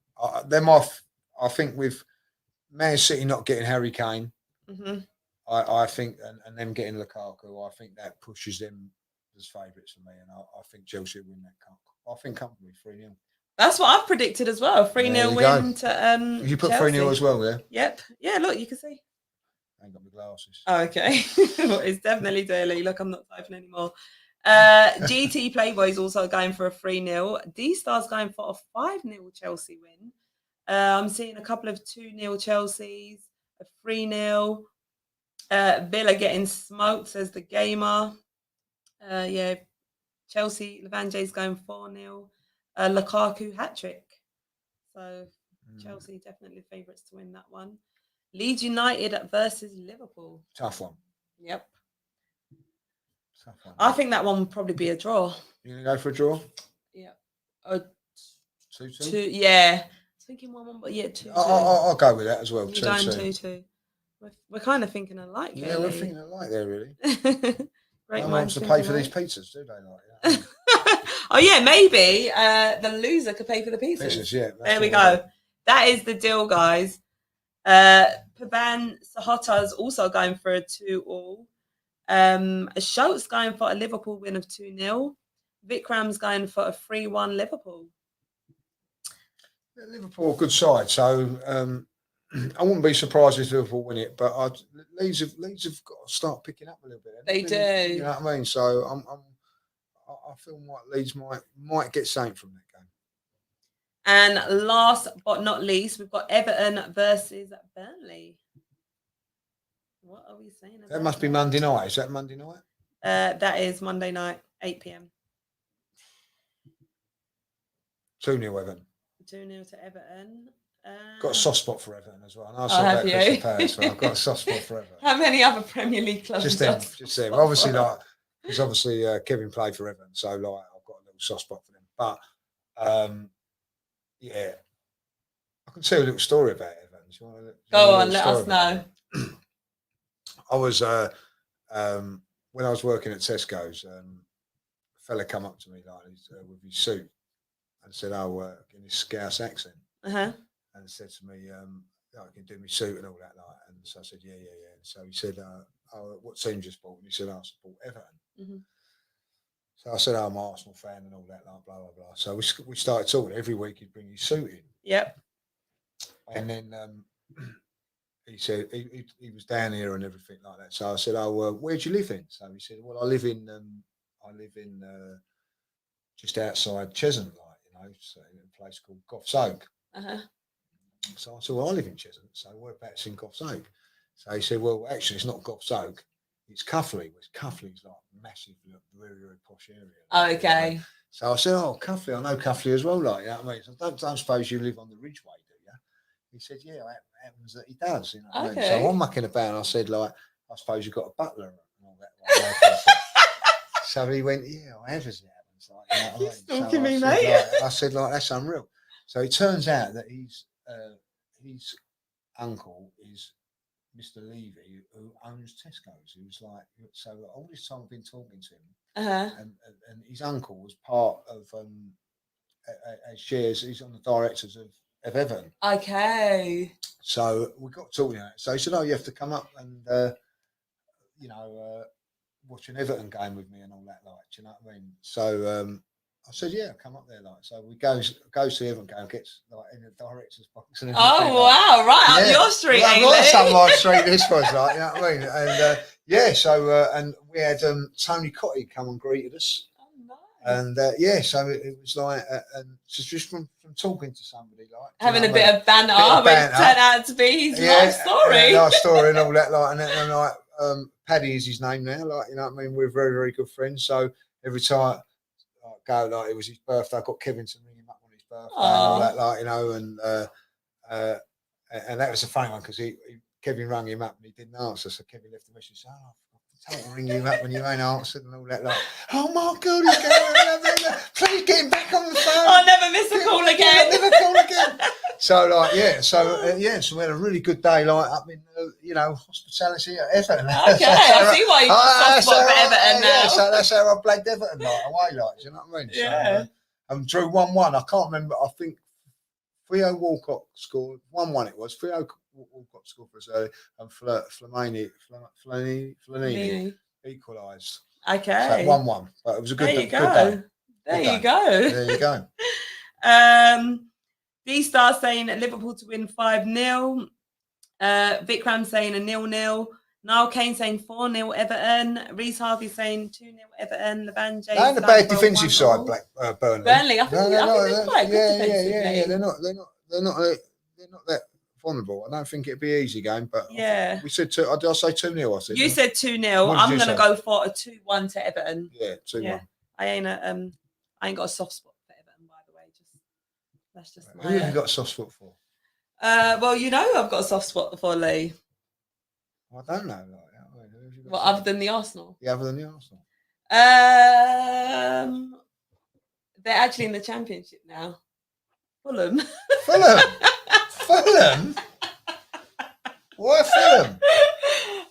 I think with Man City not getting Harry Kane, I think, and them getting Lukaku, I think that pushes them as favourites for me, and I think Chelsea will win that cup. I think comfortably 3-0. That's what I've predicted as well. 3-0 win to You put Chelsea. 3-0 as well, yeah? Yep. Yeah, look, you can see. I ain't got my glasses. Oh, okay. It's definitely daily. Look, I'm not typing anymore. GT Playboy's also going for a 3-0. D-Star's going for a 5-0 Chelsea win. I'm seeing a couple of 2-0 Chelsea's, a 3-0. Villa getting smoked, says the gamer. Yeah, Chelsea, Levange's going 4-0. Lukaku hat-trick. So Chelsea definitely favourites to win that one. Leeds United versus Liverpool. Tough one. Yep. Tough one. I think that one would probably be a draw. You going to go for a draw? Yeah. 2-2? Yeah. Thinking 1-1, but yeah, 2-2. I'll go with that as well. You're going 2-2. We're kind of thinking alike. Yeah, we're thinking alike there, really. Great. No one wants to pay for these pizzas, do they? Like, oh yeah, maybe the loser could pay for the pizzas. Yeah. There we go. That is the deal, guys. Pavan Sahota's also going for a 2-2. Schultz going for a Liverpool win of 2-0. Vikram's going for a 3-1 Liverpool. Liverpool, good side. So I wouldn't be surprised if Liverpool win it, but Leeds have got to start picking up a little bit. They do. You know what I mean? So I feel like Leeds might get something from that game. And last but not least, we've got Everton versus Burnley. What are we saying? That must be Monday night. Is that Monday night? That is Monday night, 8 p.m. 2-0 Everton. 2-0 to Everton. Got a soft spot for Everton as well. I have you? I've got a soft spot for Everton. How many other Premier League clubs? Just them. Obviously, Kevin played for Everton, so I've got a little soft spot for them. But yeah, I can tell you a little story about Everton. Go on, let us know. I was when I was working at Tesco's, a fella come up to me with his suit and said, in his Scouse accent, and said to me, I can do my suit and all that, and so I said, yeah. And so he said, what team just bought? And he said, I support Everton. So I said, I'm an Arsenal fan and all that, blah blah blah. So we started talking. Every week he'd bring his suit in. Yep. And then he said he was down here and everything like that. So I said, where do you live in? So he said, well, I live in just outside Cheshunt, so in a place called Goffs Oak. So I said, well, I live in Cheshunt, so whereabouts in Goffs Oak? So he said, well, actually, it's not Goff's Oak. It's Cuffley. Cuffley's like massive, very, very posh area. Oh, okay. So I said, oh, Cuffley, I know Cuffley as well, like, you know what I mean? So don't suppose you live on the Ridgeway, do you? He said, yeah, it happens that he does, you know what I mean? So I'm mucking about and I said, like, I suppose you've got a butler and all that. Like, so he went, yeah, I have as it happens. Like, you know what I mean? You're stalking me, mate. I said, like, that's unreal. So it turns out that his uncle is Mr. Levy, who owns Tesco's. He was like, so all this time I've been talking to him, and his uncle was part of shares. He's on the directors of Everton. Okay. So we got talking. So he said, "Oh, you have to come up and watch an Everton game with me and all that, like, do you know what I mean?" So I said, "Yeah, come up there, like." So we go to the Everton game, gets like in the director's box. And wow, right up your street, right up my street. This was like, you know what I mean? And so and we had Tony Cotty come and greeted us. And so it was like, and just from talking to somebody, like having a bit of banter, which turned out to be his life story. Life story and all that, like, and then like Paddy is his name now, like, you know what I mean. We're very, very good friends. So every time I go, like, it was his birthday, I got Kevin to ring him up on his birthday and all that, like, you know, and that was a funny one because Kevin rang him up and he didn't answer, so Kevin left a message. I'll ring you up when you ain't answered and all that, like, oh my God, he's going, please get him back on the phone. I'll never miss a call again. Never call again. So like, so we had a really good day, like, up in hospitality at Everton. Okay, I see why you soft for Everton now. Yeah, so that's how I played Everton, like, away, like, do you know what I mean? Yeah. So, drew 1-1. I can't remember. I think Theo Walcott scored 1-1. It was Theo Walcott scored for us early, and Flanini equalised. Okay. So 1-1. But it was a good day. There you go. D-Star saying Liverpool to win 5-0. Vikram saying a 0-0. Niall Kane saying 4-0 Everton. Reece Harvey saying 2-0 Everton. Levan James. They're the bad defensive side, Burnley. Burnley, I think they're quite good defensively. Yeah. They're not that vulnerable. I don't think it'd be an easy game, but we said two. Did I say 2-0? I said you said 2-0. I'm gonna go for a 2-1 to Everton. Yeah, 2-1. Yeah. I ain't got a soft spot for Everton, by the way. That's just who have you got a soft spot for? Well, you know I've got a soft spot for Lee. I don't know. Well, other than the Arsenal? Yeah, other than the Arsenal. They're actually in the Championship now. Fulham. Fulham? Why Fulham?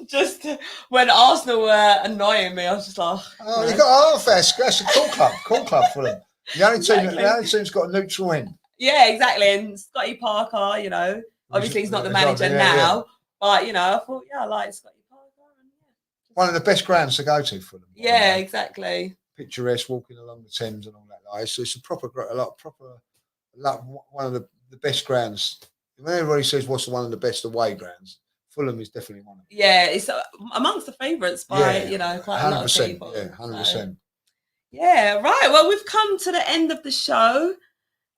Just when Arsenal were annoying me, I was just like... Oh, you got that's a cool club, Fulham. The only team's got a neutral end. Yeah, exactly. And Scotty Parker, you know, obviously he's not the manager now, but, you know, I thought, I like Scotty Parker. And, one of the best grounds to go to for them. Yeah, exactly. Picturesque, walking along the Thames and all that. Like, it's a one of the best grounds. When everybody says what's one of the best away grounds, Fulham is definitely one of them. Yeah, it's amongst the favourites by, quite a lot of people. Yeah, 100%. So. Yeah, right. Well, we've come to the end of the show.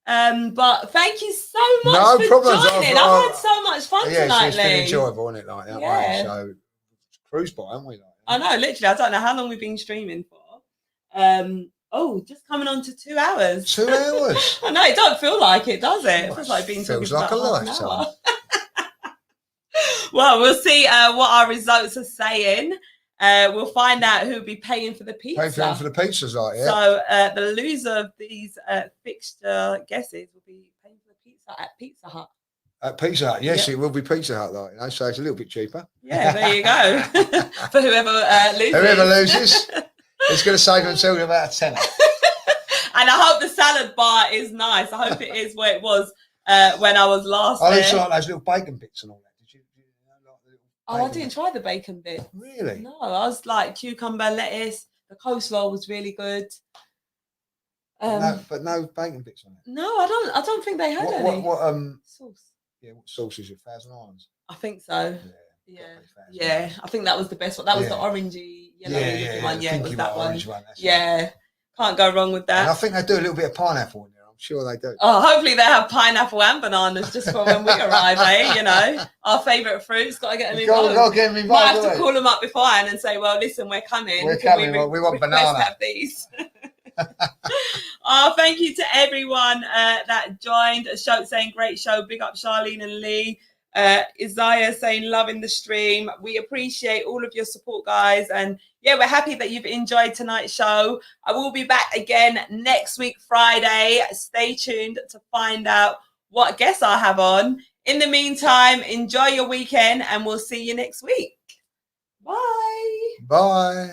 But thank you so much for joining. I've had so much fun tonight, it's been enjoyable, isn't it? Like that way. So cruise by, haven't we? Like, I know, literally. I don't know how long we've been streaming for. Just coming on to 2 hours. 2 hours. I know, it don't feel like it, does it? It feels like being talking feels like a lifetime. Well, we'll see what our results are saying. We'll find out who'll be paying for the pizza. Paying for the pizzas, like, yeah. So the loser of these fixture guesses will be paying for the pizza at Pizza Hut. At Pizza Hut, yes, It will be Pizza Hut, like, so it's a little bit cheaper. Yeah, there you go. For whoever loses. Whoever loses, it's going to save themselves about a tenner. And I hope the salad bar is nice. I hope it is where it was when I was last there. I used to like those little bacon bits and all that. I didn't try the bacon bit. Really? No, I was like cucumber, lettuce. The coleslaw was really good. But no bacon bits on it. No, I don't think they had any. What sauce? Yeah, what sauce is it? Thousand Islands. I think so. Yeah. I think that was the best one. That was the orangey, yellowy one. Yeah, it was that one. Can't go wrong with that. And I think they do a little bit of pineapple in there. I'm sure they do. Oh, hopefully they have pineapple and bananas just for when we arrive, eh? You know, our favourite fruits. Got to get them involved. Got to get them involved. Might have to call them up beforehand and say, well, listen, we're coming. We're coming. We want banana. Have these. Oh, thank you to everyone that joined. Show saying great show. Big up Charlene and Lee. Isaiah saying loving the stream. We appreciate all of your support, guys, and yeah, we're happy that you've enjoyed tonight's show. I will be back again next week Friday. Stay tuned to find out what guests I have on. In the meantime, enjoy your weekend and we'll see you next week. Bye.